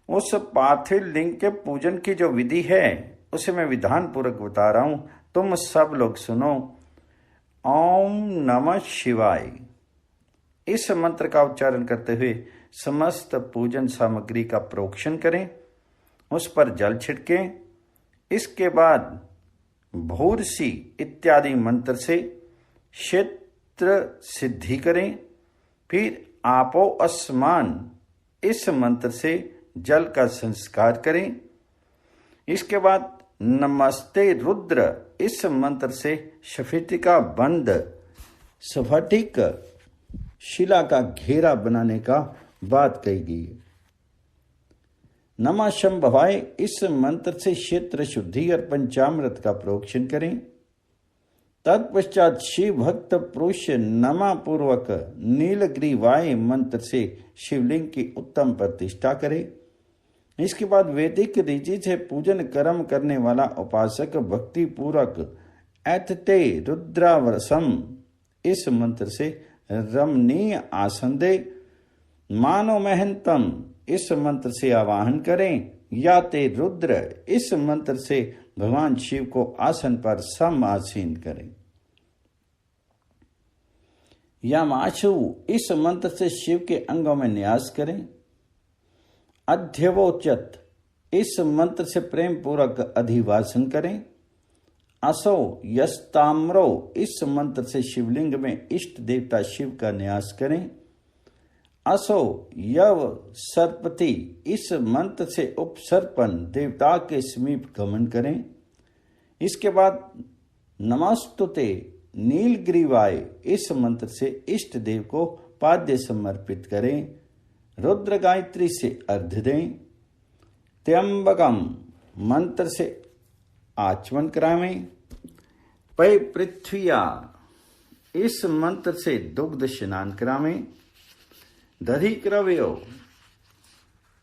उस पार्थिव लिंग के पूजन की जो विधि है उसे मैं विधान पूर्वक बता रहा हूं, तुम सब लोग सुनो। ओम नमः शिवाय इस मंत्र का उच्चारण करते हुए समस्त पूजन सामग्री का प्रोक्षण करें, उस पर जल छिड़कें। इसके बाद भूर्सी इत्यादि मंत्र से क्षेत्र सिद्धि करें। फिर आपो अस्मान इस मंत्र से जल का संस्कार करें। इसके बाद नमस्ते रुद्र इस मंत्र से स्फटिका बंद स्फटिक शिला का घेरा बनाने का बात कही गई है। नमः शंभवाय इस मंत्र से क्षेत्र शुद्धि और पंचामृत का प्रोक्षण करें। तत्पश्चात शिव भक्त पुरुष नमा पूर्वक नीलग्रीवाय मंत्र से शिवलिंग की उत्तम प्रतिष्ठा करें। इसके बाद वैदिक रीति से पूजन कर्म करने वाला उपासक भक्ति पूर्वक एतते रुद्रावसम इस मंत्र से रमणीय आसन दे। मानो महंतम इस मंत्र से आवाहन करें या ते रुद्र इस मंत्र से भगवान शिव को आसन पर समासीन करें। यामाशु इस मंत्र से शिव के अंगों में न्यास करें। अध्यवोचत इस मंत्र से प्रेम पूर्वक अधिवासन करें। असो यस्ताम्रो इस मंत्र से शिवलिंग में इष्ट देवता शिव का न्यास करें। असो यव सर्पति इस मंत्र से उपसर्पण देवता के समीप गमन करें। इसके बाद नमस्तुते नीलग्रीवाय इस मंत्र से इष्ट देव को पाद्य समर्पित करें। रुद्र गायत्री से अर्घ्य दें। त्र्यंबकम मंत्र से आचमन करावें। पै पृथ्विया इस मंत्र से दुग्ध स्नान करावें। दधि क्रव्यो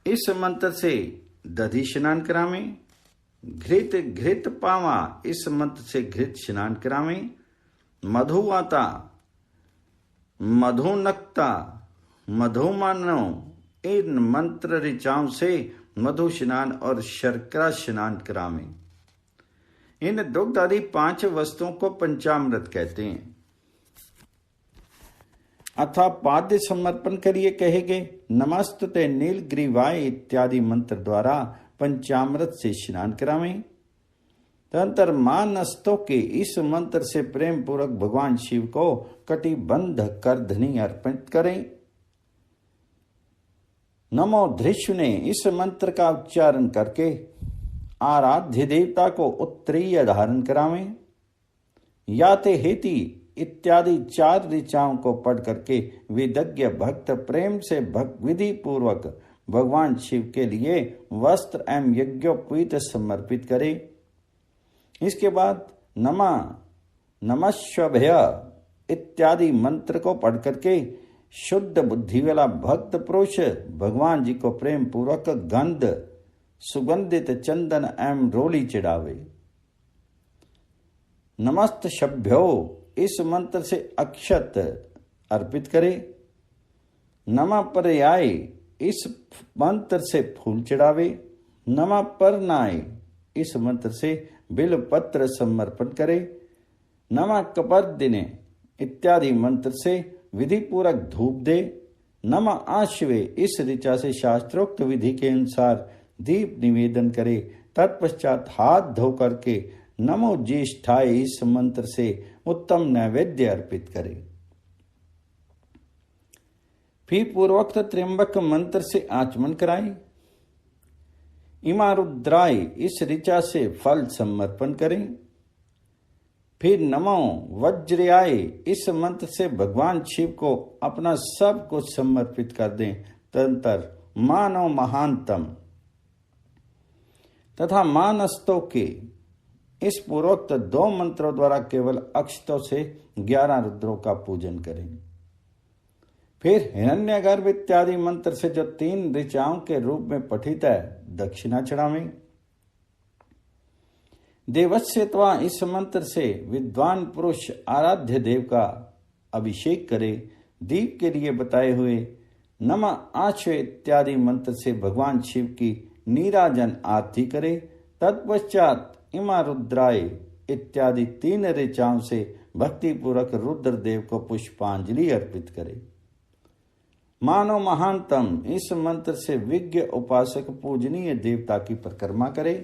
इस मंत्र से दधि स्नान करावें। घृत पावा इस मंत्र से घृत स्नान करावें। मधुवाता मधुनक्ता मधुमानो इन मंत्र ऋचाओं से मधु स्नान और शर्करा स्नान करावें। इन दुग्ध आदि 5 वस्तुओं को पंचामृत कहते हैं। अथा पाद्य समर्पण के लिए कहे गए नमस्तुते नीलग्रीवाय इत्यादि मंत्र द्वारा पंचामृत से स्नान करावें। तदंतर मानस्तों के इस मंत्र से प्रेम पूर्वक भगवान शिव को कटिबंध करधनी अर्पित करें। नमो धृष्णे इस मंत्र का उच्चारण करके आराध्य देवता को उत्तरीय धारण करावें। याते हेति इत्यादि 4 ऋचाओं को पढ़ करके विदग्ध भक्त प्रेम से विधि पूर्वक भगवान शिव के लिए वस्त्र एवं यज्ञोपवीत समर्पित करे। इसके बाद नमस्वभय इत्यादि मंत्र को पढ़ करके शुद्ध बुद्धि वाला भक्त पुरुष भगवान जी को प्रेम पूर्वक गंध सुगंधित चंदन एवं रोली चढ़ावे। नमस्त शभ्यो इस मंत्र से अक्षत अर्पित करे। नमः पर्याय इस मंत्र से फूल चढ़ावे। नमः परनाय इस मंत्र से बिल पत्र समर्पण करे। नमः कपर्दिने इत्यादि मंत्र से विधि पूर्वक धूप दे। नमः आश्वे इस ऋचा से शास्त्रोक्त विधि के अनुसार दीप निवेदन करे। तत्पश्चात हाथ धो करके नमो ज्येष्ठाय इस मंत्र से उत्तम नैवेद्य अर्पित करे। फिर पूर्वोक्त त्र्यंबक मंत्र से आचमन कराए। इमा रुद्राय इस ऋचा से फल समर्पण करें। फिर नमो वज्रयाय इस मंत्र से भगवान शिव को अपना सब कुछ समर्पित कर दें। तदंतर मानव महानतम तथा मानस्तों के इस पूर्वोक्त 2 मंत्रों द्वारा केवल अक्षतों से 11 रुद्रों का पूजन करें। फिर हिरण्यगर्भ इत्यादि मंत्र से जो 3 ऋचाओं के रूप में पठित है दक्षिणा चढ़ावें। देवस्यत्वा इस मंत्र से विद्वान पुरुष आराध्य देव का अभिषेक करे। दीप के लिए बताए हुए नमः आश्वे इत्यादि मंत्र से भगवान शिव की नीराजन आरती करे। तत्पश्चात इमा रुद्राय इत्यादि 3 ऋचाओं से भक्ति पूर्वक रुद्र देव को पुष्पांजलि अर्पित करे। मानो महानतम इस मंत्र से विज्ञ उपासक पूजनीय देवता की परिक्रमा करे।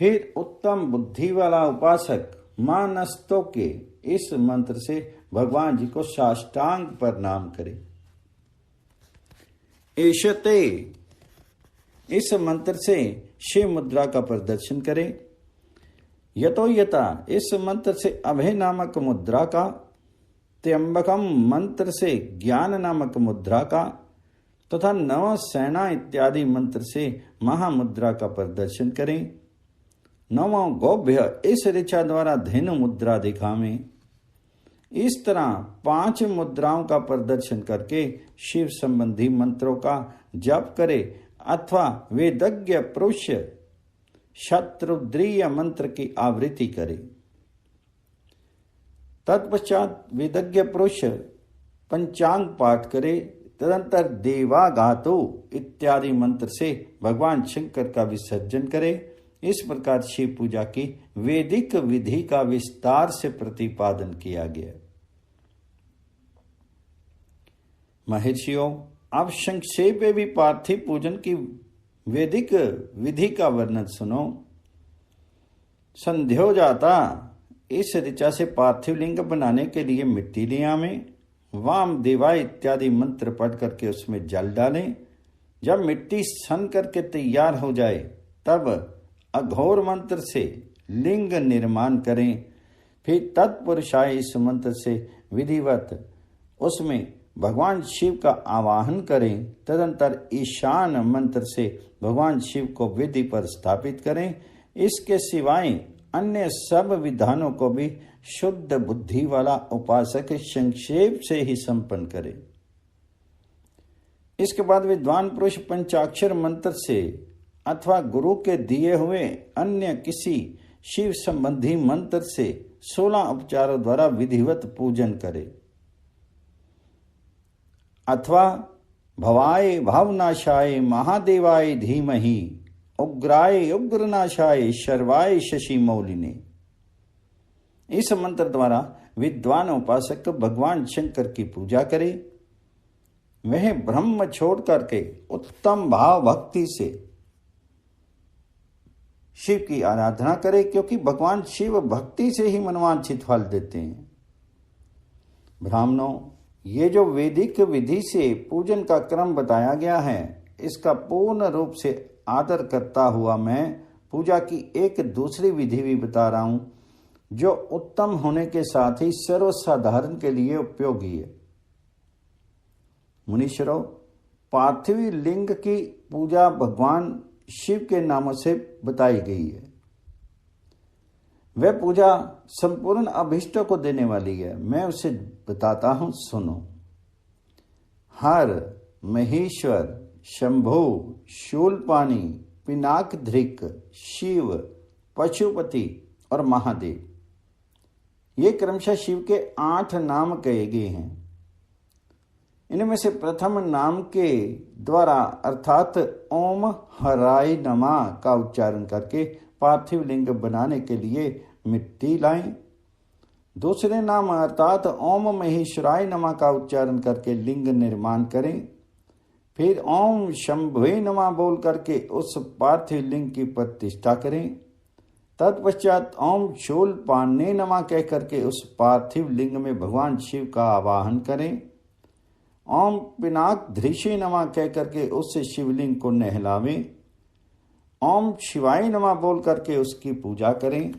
फिर उत्तम बुद्धि वाला उपासक मानस्तों के इस मंत्र से भगवान जी को साष्टांग प्रणाम करे। एशते इस मंत्र से शिव मुद्रा का प्रदर्शन करे। यतो यथा इस मंत्र से अभय नामक मुद्रा का, त्र्यंबकम मंत्र से ज्ञान नामक मुद्रा का तथा नव सेना इत्यादि मंत्र से महामुद्रा का प्रदर्शन करें। नवो गोभ्य इस ऋचा द्वारा धेनु मुद्रा दिखावें। इस तरह 5 मुद्राओं का प्रदर्शन करके शिव संबंधी मंत्रों का जप करे अथवा वेदज्ञ पुरुष शत्रुद्रीय मंत्र की आवृत्ति करे। तत्पश्चात वेदज्ञ पुरुष पंचांग पाठ करे। तदंतर देवागातो इत्यादि मंत्र से भगवान शंकर का विसर्जन करे। इस प्रकार शिव पूजा की वैदिक विधि का विस्तार से प्रतिपादन किया गया। महर्षियों, अब संक्षेप में भी पार्थिव पूजन की वैदिक विधि का वर्णन सुनो। संध्यो जाता इस ऋचा से पार्थिव लिंग बनाने के लिए मिट्टी ले आवें। वाम देवा इत्यादि मंत्र पढ़ करके उसमें जल डालें। जब मिट्टी सन करके तैयार हो जाए तब अघोर मंत्र से लिंग निर्माण करें। फिर तत्पुरुषाय इस मंत्र से विधिवत उसमें भगवान शिव का आवाहन करें। तदंतर ईशान मंत्र से भगवान शिव को विधि पर स्थापित करें। इसके सिवाय अन्य सब विधानों को भी शुद्ध बुद्धि वाला उपासक संक्षेप से ही संपन्न करे। इसके बाद विद्वान पुरुष पंचाक्षर मंत्र से अथवा गुरु के दिए हुए अन्य किसी शिव संबंधी मंत्र से 16 उपचारों द्वारा विधिवत पूजन करे अथवा भवाय भावनाशाय महादेवाय धीमहि उग्राय उग्रनाशाय शर्वाय शशि मौलिने। इस मंत्र द्वारा विद्वान उपासक भगवान शंकर की पूजा करे। वह ब्रह्म छोड़ करके उत्तम भाव भक्ति से शिव की आराधना करे, क्योंकि भगवान शिव भक्ति से ही मनवांछित फल देते हैं। ब्राह्मणों, ये जो वैदिक विधि से पूजन का क्रम बताया गया है, इसका पूर्ण रूप से आदर करता हुआ मैं पूजा की एक दूसरी विधि भी बता रहा हूं, जो उत्तम होने के साथ ही सर्वसाधारण के लिए उपयोगी है। मुनीश्वरों, पार्थिव लिंग की पूजा भगवान शिव के नामों से बताई गई है। वह पूजा संपूर्ण अभिष्टों को देने वाली है। मैं उसे बताता हूं, सुनो। हर, महेश्वर, शंभु, शूलपाणी, पिनाकधृक, शिव, पशुपति और महादेव, ये क्रमशः शिव के 8 नाम कहे गए हैं। इनमें से प्रथम नाम के द्वारा अर्थात ओम हराय नमः का उच्चारण करके पार्थिव लिंग बनाने के लिए मिट्टी लाएं। दूसरे नाम अर्थात ओम महेश्वराय नमः का उच्चारण करके लिंग निर्माण करें। फिर ओम शंभुवे नमः बोल करके उस पार्थिव लिंग की प्रतिष्ठा करें। तत्पश्चात ओम शूल पान्ने नमः कह करके उस पार्थिव लिंग में भगवान शिव का आवाहन करें। ओम पिनाक धृषे नमः कह करके उस शिवलिंग को नहलावें। ओम शिवाय नमः बोल करके उसकी पूजा करें।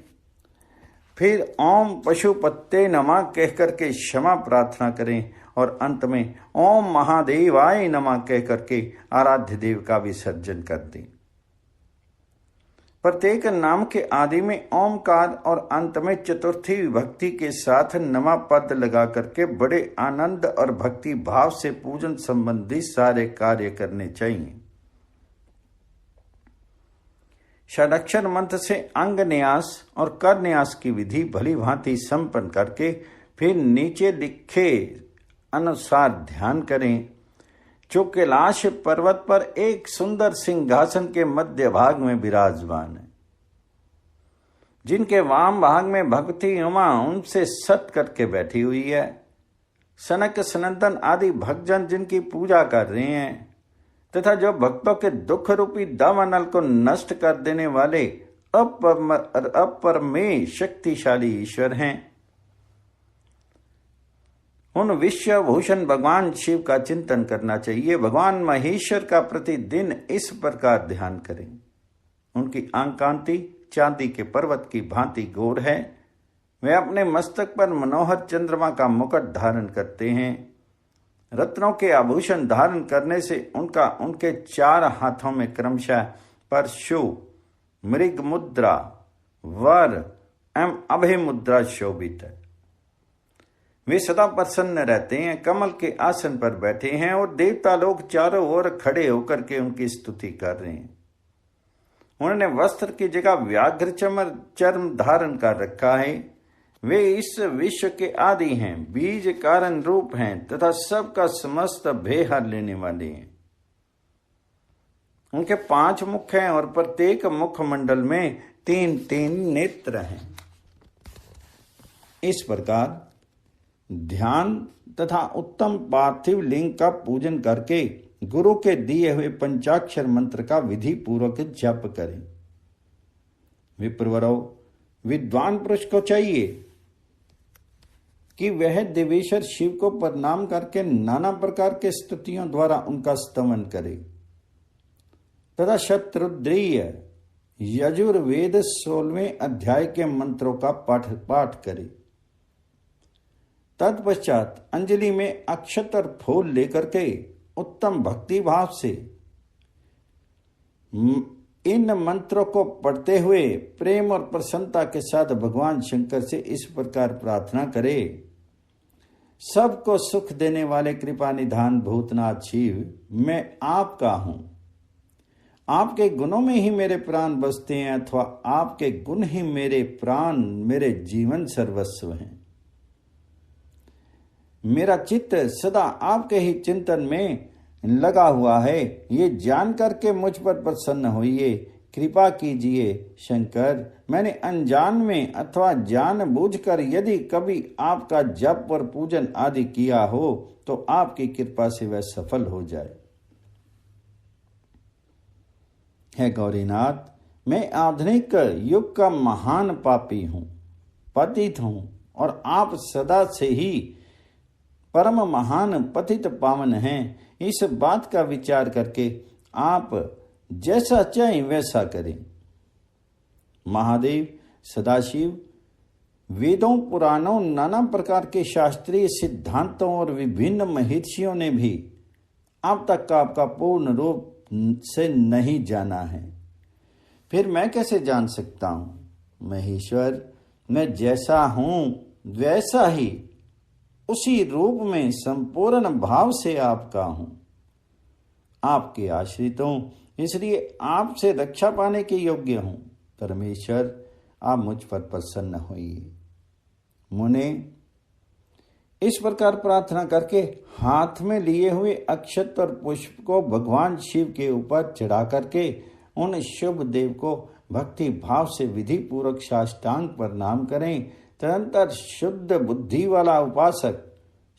फिर ओम पशुपते नमः कह करके क्षमा प्रार्थना करें और अंत में ओम महादेवाय नमः कह करके आराध्य देव का विसर्जन कर दें। प्रत्येक नाम के आदि में ओमकार और अंत में चतुर्थी विभक्ति के साथ नमा पद लगा करके बड़े आनंद और भक्ति भाव से पूजन संबंधी सारे कार्य करने चाहिए। षडाक्षर मंत्र से अंग न्यास और कर न्यास की विधि भली भांति संपन्न करके फिर नीचे लिखे अनुसार ध्यान करें। जो कैलाश पर्वत पर एक सुंदर सिंहासन के मध्य भाग में विराजमान है, जिनके वाम भाग में भगवती उमा उनसे सट करके बैठी हुई है। सनक सनंदन आदि भक्तजन जिनकी पूजा कर रहे हैं तथा जो भक्तों के दुख रूपी दावानल को नष्ट कर देने वाले अपरमेय शक्तिशाली ईश्वर हैं, उन विश्व भूषण भगवान शिव का चिंतन करना चाहिए। भगवान महेश्वर का प्रतिदिन इस प्रकार ध्यान करें। उनकी आंकांति चांदी के पर्वत की भांति गोर है। वे अपने मस्तक पर मनोहर चंद्रमा का मुकुट धारण करते हैं। रत्नों के आभूषण धारण करने से उनके 4 हाथों में क्रमशः परशु, मृग मुद्रा, वर एवं अभय मुद्रा शोभित है। वे सदा प्रसन्न रहते हैं, कमल के आसन पर बैठे हैं और देवता लोग चारों ओर खड़े होकर के उनकी स्तुति कर रहे हैं। उन्होंने वस्त्र की जगह व्याघ्र चर्म धारण कर रखा है। वे इस विश्व के आदि हैं, बीज कारण रूप हैं तथा सबका समस्त भेहर लेने वाले हैं। उनके 5 मुख हैं और प्रत्येक मुख मंडल में 3-3 नेत्र हैं। इस प्रकार ध्यान तथा उत्तम पार्थिव लिंग का पूजन करके गुरु के दिए हुए पंचाक्षर मंत्र का विधि पूर्वक जप करें। विप्रवरो, विद्वान पुरुष को चाहिए कि वह देवेश्वर शिव को प्रणाम करके नाना प्रकार के स्तुतियों द्वारा उनका स्तवन करे तथा शतरुद्रीय यजुर्वेद 16वें अध्याय के मंत्रों का पाठ करे। तत्पश्चात अंजलि में अक्षत और फूल लेकर के उत्तम भक्ति भाव से इन मंत्रों को पढ़ते हुए प्रेम और प्रसन्नता के साथ भगवान शंकर से इस प्रकार प्रार्थना करे। सबको सुख देने वाले कृपा निधान भूतनाथ शिव, मैं आपका हूं। आपके गुणों में ही मेरे प्राण बसते हैं अथवा आपके गुण ही मेरे प्राण, मेरे जीवन सर्वस्व हैं। मेरा चित्त सदा आपके ही चिंतन में लगा हुआ है, ये जान करके मुझ पर प्रसन्न होइए। कृपा कीजिए शंकर, मैंने अनजान में अथवा जानबूझकर यदि कभी आपका जप और पूजन आदि किया हो तो आपकी कृपा से वह सफल हो जाए। हे गौरीनाथ, मैं आधुनिक युग का महान पापी हूं, पतित हूं और आप सदा से ही परम महान पतित पावन हैं। इस बात का विचार करके आप जैसा चाहें वैसा करें। महादेव, सदाशिव, वेदों, पुराणों, नाना प्रकार के शास्त्रीय सिद्धांतों और विभिन्न महर्षियों ने भी अब तक आपका पूर्ण रूप से नहीं जाना है। फिर मैं कैसे जान सकता हूं? महेश्वर, मैं जैसा हूं वैसा ही उसी रूप में संपूर्ण भाव से आपका हूं, आपके आश्रित हूं, इसलिए आपसे रक्षा पाने के योग्य हूं। परमेश्वर, आप मुझ पर प्रसन्न होइए। मुने इस प्रकार प्रार्थना करके हाथ में लिए हुए अक्षत और पुष्प को भगवान शिव के ऊपर चढ़ा करके उन शुभ देव को भक्ति भाव से विधि पूर्वक साष्टांग प्रणाम करें तदनंतर शुद्ध बुद्धि वाला उपासक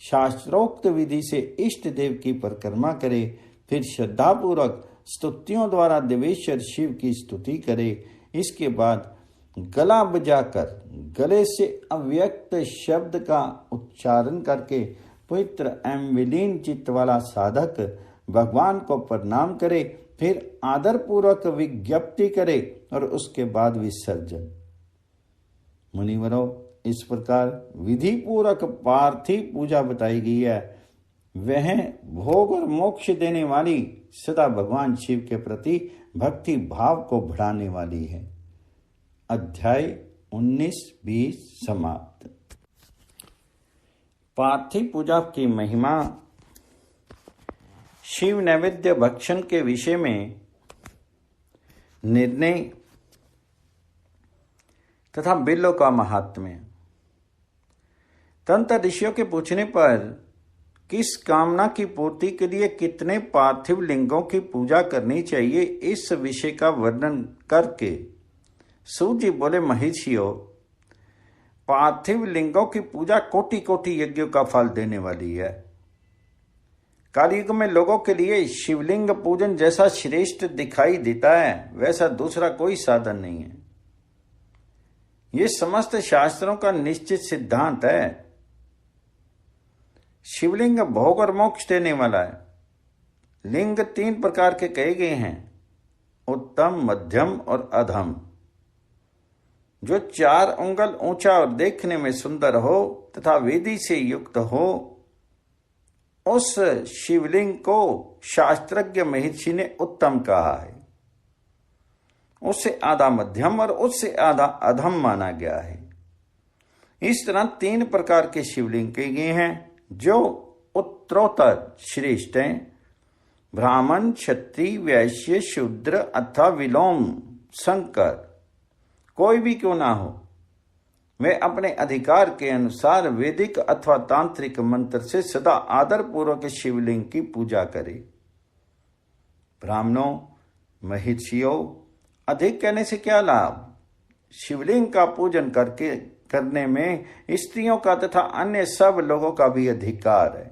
शास्त्रोक्त विधि से इष्ट देव की परिक्रमा करे, फिर श्रद्धापूर्वक स्तुतियों द्वारा देवेश्वर शिव की स्तुति करे। इसके बाद गला बजाकर गले से अव्यक्त शब्द का उच्चारण करके पवित्र एवं विलीन चित्त वाला साधक भगवान को प्रणाम करे, फिर आदर पूर्वक विज्ञप्ति करे और उसके बाद विसर्जन। मुनिवरों, इस प्रकार विधि पूर्वक पार्थिव पूजा बताई गई है। वह भोग और मोक्ष देने वाली, सदा भगवान शिव के प्रति भक्ति भाव को बढ़ाने वाली है। अध्याय 19-20 समाप्त। पार्थिव पूजा की महिमा। शिव नैवेद्य भक्षण के विषय में निर्णय तथा बिल्लों का महात्म्य। तंत्र ऋषियों के पूछने पर किस कामना की पूर्ति के लिए कितने पार्थिव लिंगों की पूजा करनी चाहिए, इस विषय का वर्णन करके सूत जी बोले, महर्षियों, पार्थिव लिंगों की पूजा कोटि कोटि यज्ञों का फल देने वाली है। कालयुग में लोगों के लिए शिवलिंग पूजन जैसा श्रेष्ठ दिखाई देता है, वैसा दूसरा कोई साधन नहीं है। ये समस्त शास्त्रों का निश्चित सिद्धांत है। शिवलिंग भोग और मोक्ष देने वाला है। लिंग 3 प्रकार के कहे गए हैं, उत्तम, मध्यम और अधम। जो 4 उंगल ऊंचा और देखने में सुंदर हो तथा वेदी से युक्त हो, उस शिवलिंग को शास्त्रज्ञ महर्षि ने उत्तम कहा है। उससे आधा मध्यम और उससे आधा अधम माना गया है। इस तरह 3 प्रकार के शिवलिंग कहे गए हैं जो उत्तरोत्तर श्रेष्ठ हैं। ब्राह्मण, क्षत्रिय, वैश्य, शूद्र अथवा विलोम शंकर, कोई भी क्यों ना हो, वे अपने अधिकार के अनुसार वैदिक अथवा तांत्रिक मंत्र से सदा आदर पूर्वक शिवलिंग की पूजा करें। ब्राह्मणों, महर्षियों, अधिक कहने से क्या लाभ? शिवलिंग का पूजन करने में स्त्रियों का तथा अन्य सब लोगों का भी अधिकार है।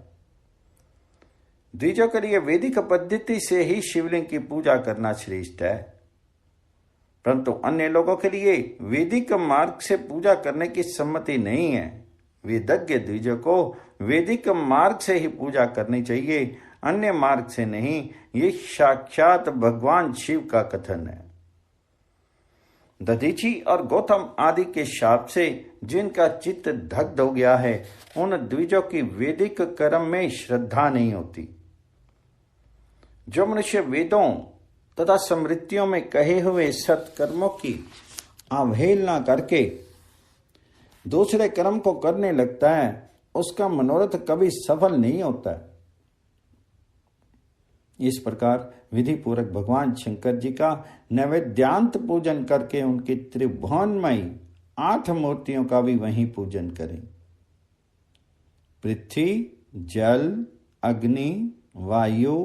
द्विजों के लिए वैदिक पद्धति से ही शिवलिंग की पूजा करना श्रेष्ठ है, परंतु अन्य लोगों के लिए वैदिक मार्ग से पूजा करने की सम्मति नहीं है। वेदज्ञ द्विजों को वैदिक मार्ग से ही पूजा करनी चाहिए, अन्य मार्ग से नहीं। ये साक्षात भगवान शिव का कथन है। दधीची और गौतम आदि के शाप से जिनका चित्त दग्ध हो गया है, उन द्विजों की वैदिक कर्म में श्रद्धा नहीं होती। जो मनुष्य वेदों तथा स्मृतियों में कहे हुए सत्कर्मों की अवहेलना करके दूसरे कर्म को करने लगता है, उसका मनोरथ कभी सफल नहीं होता है। इस प्रकार विधि पूर्वक भगवान शंकर जी का नैवेद्यांत पूजन करके उनकी त्रिभुवनमयी 8 मूर्तियों का भी वहीं पूजन करें। पृथ्वी, जल, अग्नि, वायु,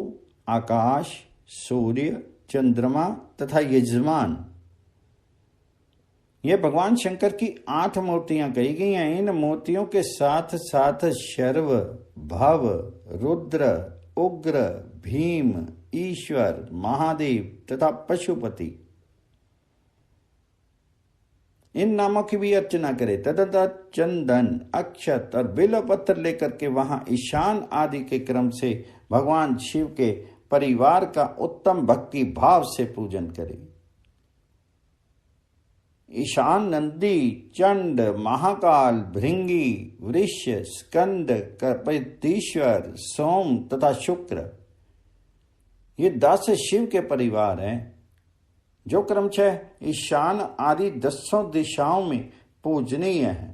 आकाश, सूर्य, चंद्रमा तथा यजमान, ये भगवान शंकर की 8 मूर्तियां कही गई हैं। इन मूर्तियों के साथ साथ शर्व, भव, रुद्र, उग्र, भीम, ईश्वर, महादेव तथा पशुपति, इन नामों की भी अर्चना करे। तथा चंदन, अक्षत और बिल्व पत्थर लेकर के वहां ईशान आदि के क्रम से भगवान शिव के परिवार का उत्तम भक्ति भाव से पूजन करे। ईशान नंदी, चंड, महाकाल, भृंगी, वृष, स्कंद, कपितीश्वर, सोम तथा शुक्र, ये 10 शिव के परिवार हैं, जो क्रमशः ईशान आदि 10 दिशाओं में पूजनीय है।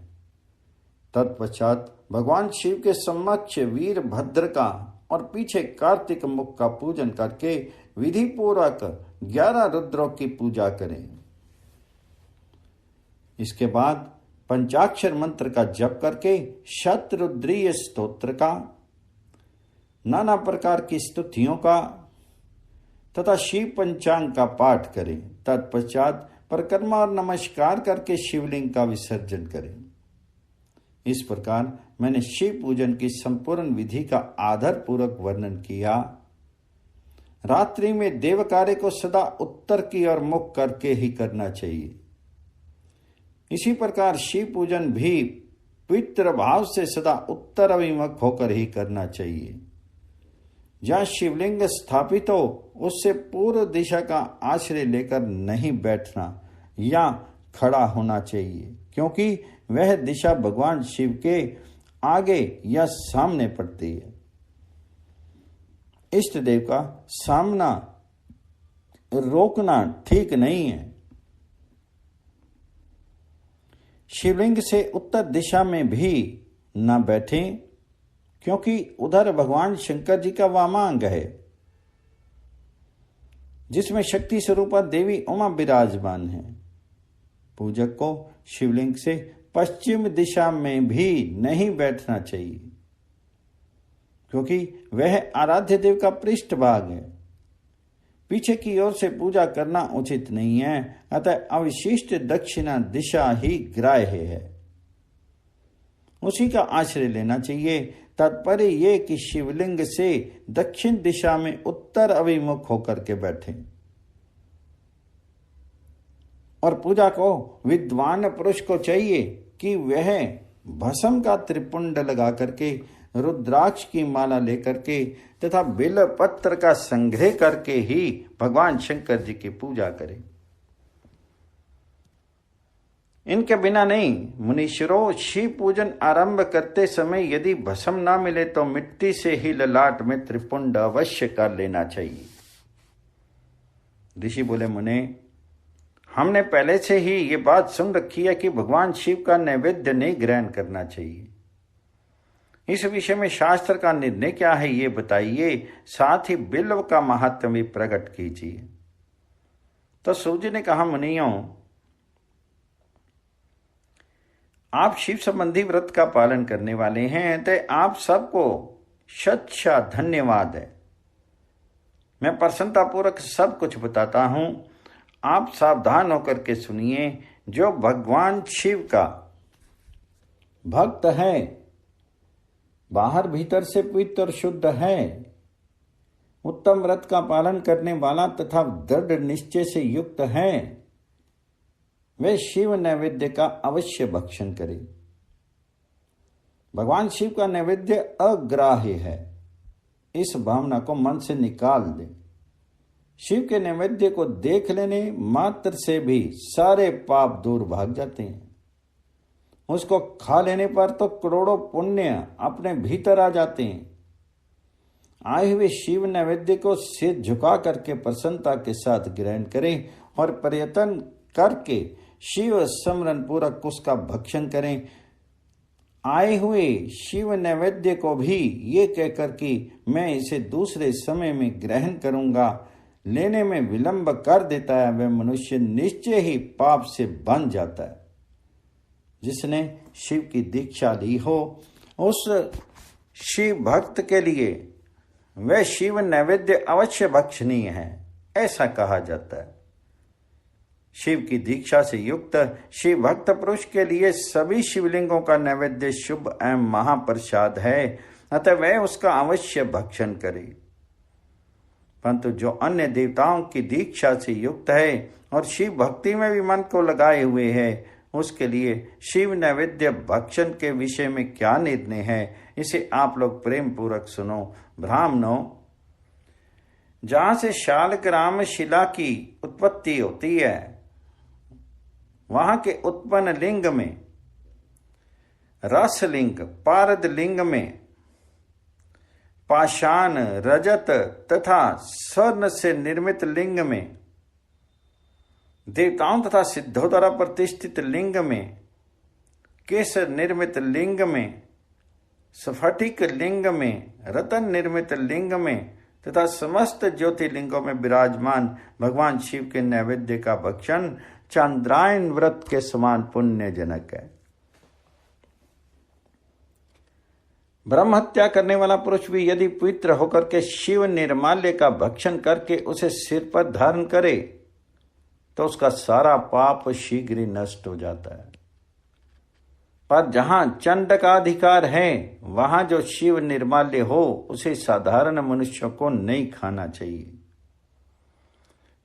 तत्पश्चात भगवान शिव के समक्ष वीरभद्र का और पीछे कार्तिक मुख का पूजन करके विधि पूर्वक 11 रुद्रों की पूजा करें। इसके बाद पंचाक्षर मंत्र का जप करके शतरुद्रीय स्तोत्र का, नाना प्रकार की स्तुतियों का तथा शिव पंचांग का पाठ करें। तत्पश्चात परिक्रमा और नमस्कार करके शिवलिंग का विसर्जन करें। इस प्रकार मैंने शिव पूजन की संपूर्ण विधि का आदर पूर्वक वर्णन किया। रात्रि में देव कार्य को सदा उत्तर की ओर मुख करके ही करना चाहिए। इसी प्रकार शिव पूजन भी पवित्र भाव से सदा उत्तर अभिमुख होकर ही करना चाहिए। जहाँ शिवलिंग स्थापित हो उससे पूर्व दिशा का आश्रय लेकर नहीं बैठना या खड़ा होना चाहिए, क्योंकि वह दिशा भगवान शिव के आगे या सामने पड़ती है। इष्ट देव का सामना रोकना ठीक नहीं है। शिवलिंग से उत्तर दिशा में भी न बैठें, क्योंकि उधर भगवान शंकर जी का वामांग है, जिसमें शक्ति स्वरूपा देवी उमा विराजमान है। पूजक को शिवलिंग से पश्चिम दिशा में भी नहीं बैठना चाहिए, क्योंकि वह आराध्य देव का पृष्ठभाग है। पीछे की ओर से पूजा करना उचित नहीं है, अतः अवशिष्ट दक्षिणा दिशा ही ग्राह्य है, उसी का आश्रय लेना चाहिए। तात्पर्य ये कि शिवलिंग से दक्षिण दिशा में उत्तर अभिमुख होकर के बैठें। और पूजा को विद्वान पुरुष को चाहिए कि वह भस्म का त्रिपुंड लगा करके, रुद्राक्ष की माला लेकर के तथा बेल पत्र का संग्रह करके ही भगवान शंकर जी की पूजा करे। इनके बिना नहीं। मुनीश्वरों, शिव पूजन आरंभ करते समय यदि भस्म ना मिले तो मिट्टी से ही ललाट में त्रिपुंड अवश्य कर लेना चाहिए। ऋषि बोले, मुने, हमने पहले से ही ये बात सुन रखी है कि भगवान शिव का नैवेद्य नहीं ग्रहण करना चाहिए। इस विषय में शास्त्र का निर्णय क्या है ये बताइए, साथ ही बिल्व का महात्म्य भी प्रकट कीजिए। तो सूर्य जी ने कहा, मुनियों, आप शिव संबंधी व्रत का पालन करने वाले हैं, तो आप सबको शतशः धन्यवाद है। मैं प्रसन्नतापूर्वक सब कुछ बताता हूं, आप सावधान होकर के सुनिए। जो भगवान शिव का भक्त है, बाहर भीतर से पवित्र और शुद्ध है, उत्तम व्रत का पालन करने वाला तथा दृढ़ निश्चय से युक्त है, वे शिव नैवेद्य का अवश्य भक्षण करें। भगवान शिव का नैवेद्य अग्राह्य है, इस भावना को मन से निकाल दें। शिव के नैवेद्य को देख लेने मात्र से भी सारे पाप दूर भाग जाते हैं। उसको खा लेने पर तो करोड़ों पुण्य अपने भीतर आ जाते हैं। आए हुए शिव नैवेद्य को सिर झुका करके प्रसन्नता के साथ ग्रहण करें और प्रयत्न करके शिव स्मरण पूर्वक उसका भक्षण करें। आए हुए शिव नैवेद्य को भी ये कहकर कि मैं इसे दूसरे समय में ग्रहण करूंगा, लेने में विलंब कर देता है, वह मनुष्य निश्चय ही पाप से बन जाता है। जिसने शिव की दीक्षा ली हो, उस शिव भक्त के लिए वह शिव नैवेद्य अवश्य भक्षणीय है, ऐसा कहा जाता है। शिव की दीक्षा से युक्त शिव भक्त पुरुष के लिए सभी शिवलिंगों का नैवेद्य शुभ एवं महाप्रसाद है, अतः वह उसका अवश्य भक्षण करे। परंतु जो अन्य देवताओं की दीक्षा से युक्त है और शिव भक्ति में भी मन को लगाए हुए है, उसके लिए शिव नैवेद्य भक्षण के विषय में क्या निर्णय है, इसे आप लोग प्रेम पूर्वक सुनो। ब्राह्मणों, जहां से शालग्राम शिला की उत्पत्ति होती है, वहां के उत्पन्न लिंग में रसलिंग, पारद लिंग में पाषाण, रजत तथा स्वर्ण से निर्मित लिंग में, देवताओं तथा सिद्धों द्वारा प्रतिष्ठित लिंग में, केसर निर्मित लिंग में, स्फटिक लिंग में, रतन निर्मित लिंग में तथा समस्त ज्योतिर्लिंगों में विराजमान भगवान शिव के नैवेद्य का भक्षण चांद्रायन व्रत के समान पुण्यजनक है। ब्रह्म हत्या करने वाला पुरुष भी यदि पवित्र होकर के शिव निर्माल्य का भक्षण करके उसे सिर पर धारण करे तो उसका सारा पाप शीघ्र ही नष्ट हो जाता है। पर जहां चंड का अधिकार है वहां जो शिव निर्माल्य हो उसे साधारण मनुष्यों को नहीं खाना चाहिए।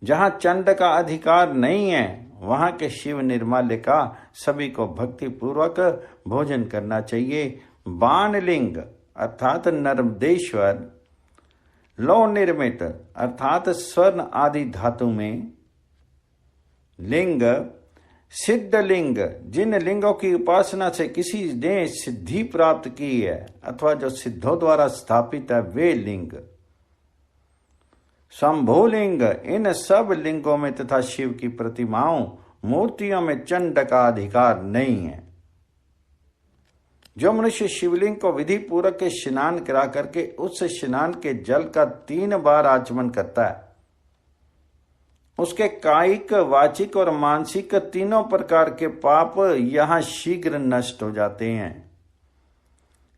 जहां चंड का अधिकार नहीं है वहां के शिव निर्माल्य का सभी को भक्ति पूर्वक भोजन करना चाहिए। बाणलिंग अर्थात नर्मदेश्वर, लौह निर्मित अर्थात स्वर्ण आदि धातु में लिंग, सिद्ध लिंग, जिन लिंगों की उपासना से किसी ने सिद्धि प्राप्त की है अथवा जो सिद्धों द्वारा स्थापित है वे लिंग। शंभुलिंग, इन सब लिंगों में तथा शिव की प्रतिमाओं मूर्तियों में चंड का अधिकार नहीं है। जो मनुष्य शिवलिंग को विधि पूर्वक के स्नान करा करके उस स्नान के जल का 3 बार आचमन करता है, उसके कायिक, वाचिक और मानसिक तीनों प्रकार के पाप यहां शीघ्र नष्ट हो जाते हैं।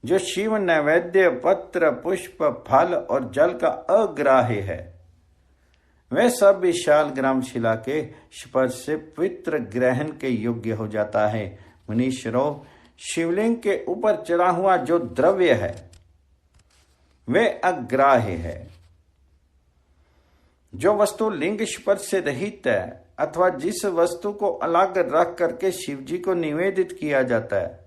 जो शिव नैवेद्य, पत्र, पुष्प, फल और जल का अग्राह्य है वह सब विशाल ग्राम शिला के स्पर्श से पवित्र ग्रहण के योग्य हो जाता है। मुनीश्वरों, शिवलिंग के ऊपर चढ़ा हुआ जो द्रव्य है वह अग्राह्य है। जो वस्तु लिंग स्पर्श से रहित है अथवा जिस वस्तु को अलग रख करके शिव जी को निवेदित किया जाता है,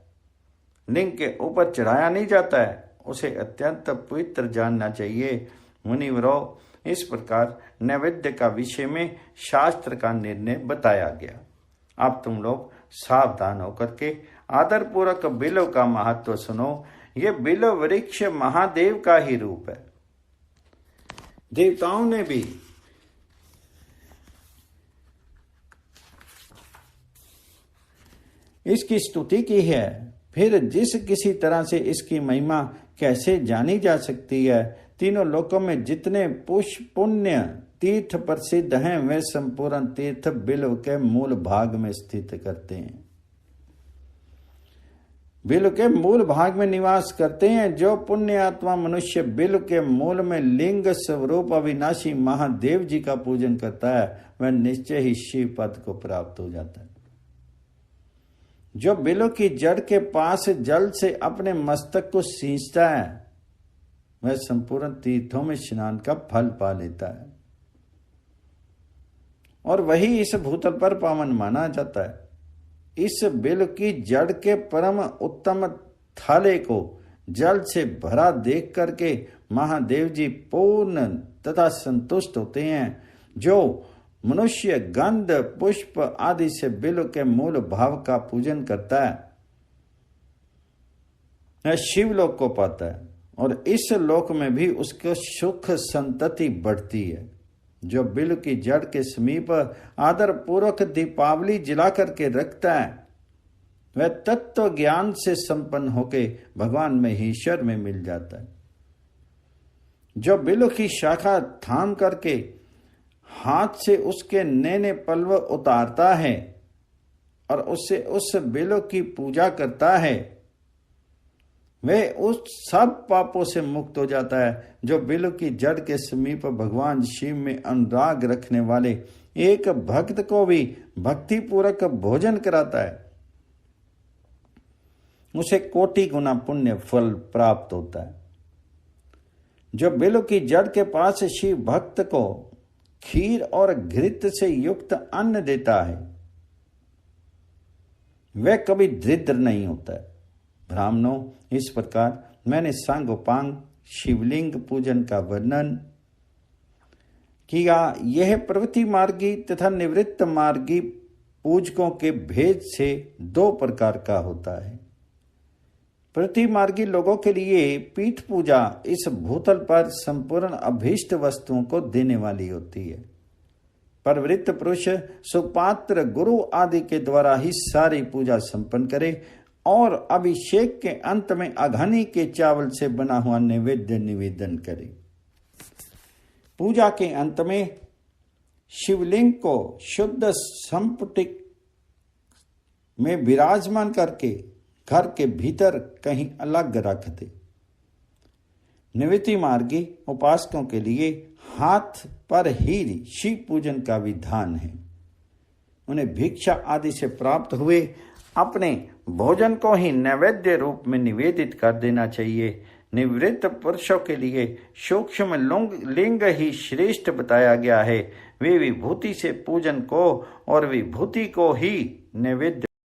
लिंग के ऊपर चढ़ाया नहीं जाता है, उसे अत्यंत पवित्र जानना चाहिए। मुनिवरों, इस प्रकार नैवेद्य का विषय में शास्त्र का निर्णय बताया गया। अब तुम लोग सावधान होकर के आदर पूर्वक बिल्व का महत्व सुनो। ये बिल्व वृक्ष महादेव का ही रूप है। देवताओं ने भी इसकी स्तुति की है। फिर जिस किसी तरह से इसकी महिमा कैसे जानी जा सकती है, तीनों लोकों में जितने पुण्य तीर्थ प्रसिद्ध हैं वे संपूर्ण तीर्थ बिल्व के मूल भाग में स्थित करते हैं, बिल्व के मूल भाग में निवास करते हैं। जो पुण्य आत्मा मनुष्य बिल्व के मूल में लिंग स्वरूप अविनाशी महादेव जी का पूजन करता है वह निश्चय ही शिव पद को प्राप्त हो जाता है। जो बिल्व की जड़ के पास जल से अपने मस्तक को सींचता है वह संपूर्ण तीर्थों में स्नान का फल पा लेता है और वही इस भूतल पर पावन माना जाता है। इस बिल्व की जड़ के परम उत्तम थाले को जल से भरा देख करके महादेव जी पूर्ण तथा संतुष्ट होते हैं। जो मनुष्य गंध, पुष्प आदि से बिल्व के मूल भाव का पूजन करता है वह शिवलोक को पाता है और इस लोक में भी उसको सुख संतति बढ़ती है। जो बिल्व की जड़ के समीप आदर पूर्वक दीपावली जला करके रखता है वह तत्व ज्ञान से संपन्न होके भगवान में ही ईश्वर में मिल जाता है। जो बिल्व की शाखा थाम करके हाथ से उसके नैने पल्व उतारता है और उससे उस बिल्व की पूजा करता है वह उस सब पापों से मुक्त हो जाता है। जो बिल्व की जड़ के समीप भगवान शिव में अनुराग रखने वाले एक भक्त को भी भक्ति पूर्वक भोजन कराता है उसे कोटि गुना पुण्य फल प्राप्त होता है। जो बिल्व की जड़ के पास शिव भक्त को खीर और घृत से युक्त अन्न देता है वह कभी दरिद्र नहीं होता है। ब्राह्मणों, इस प्रकार मैंने सांगोपांग शिवलिंग पूजन का वर्णन किया। यह प्रवृत्ति मार्गी तथा निवृत्त मार्गी पूजकों के भेद से 2 प्रकार का होता है। प्रतिमार्गी लोगों के लिए पीठ पूजा इस भूतल पर संपूर्ण अभीष्ट वस्तुओं को देने वाली होती है। परवृत्त पुरुष सुपात्र गुरु आदि के द्वारा ही सारी पूजा संपन्न करे और अभिषेक के अंत में अघनी के चावल से बना हुआ नैवेद्य निवेदन करे। पूजा के अंत में शिवलिंग को शुद्ध संपुटिक में विराजमान करके घर के भीतर कहीं अलग रख दे। निवृत्ति मार्गी उपासकों के लिए हाथ पर ही शिव पूजन का विधान है। उन्हें भिक्षा आदि से प्राप्त हुए अपने भोजन को ही नैवेद्य रूप में निवेदित कर देना चाहिए। निवृत्त पुरुषों के लिए सूक्ष्म लिंग ही श्रेष्ठ बताया गया है। वे विभूति से पूजन को और विभूति को ही नैवेद्य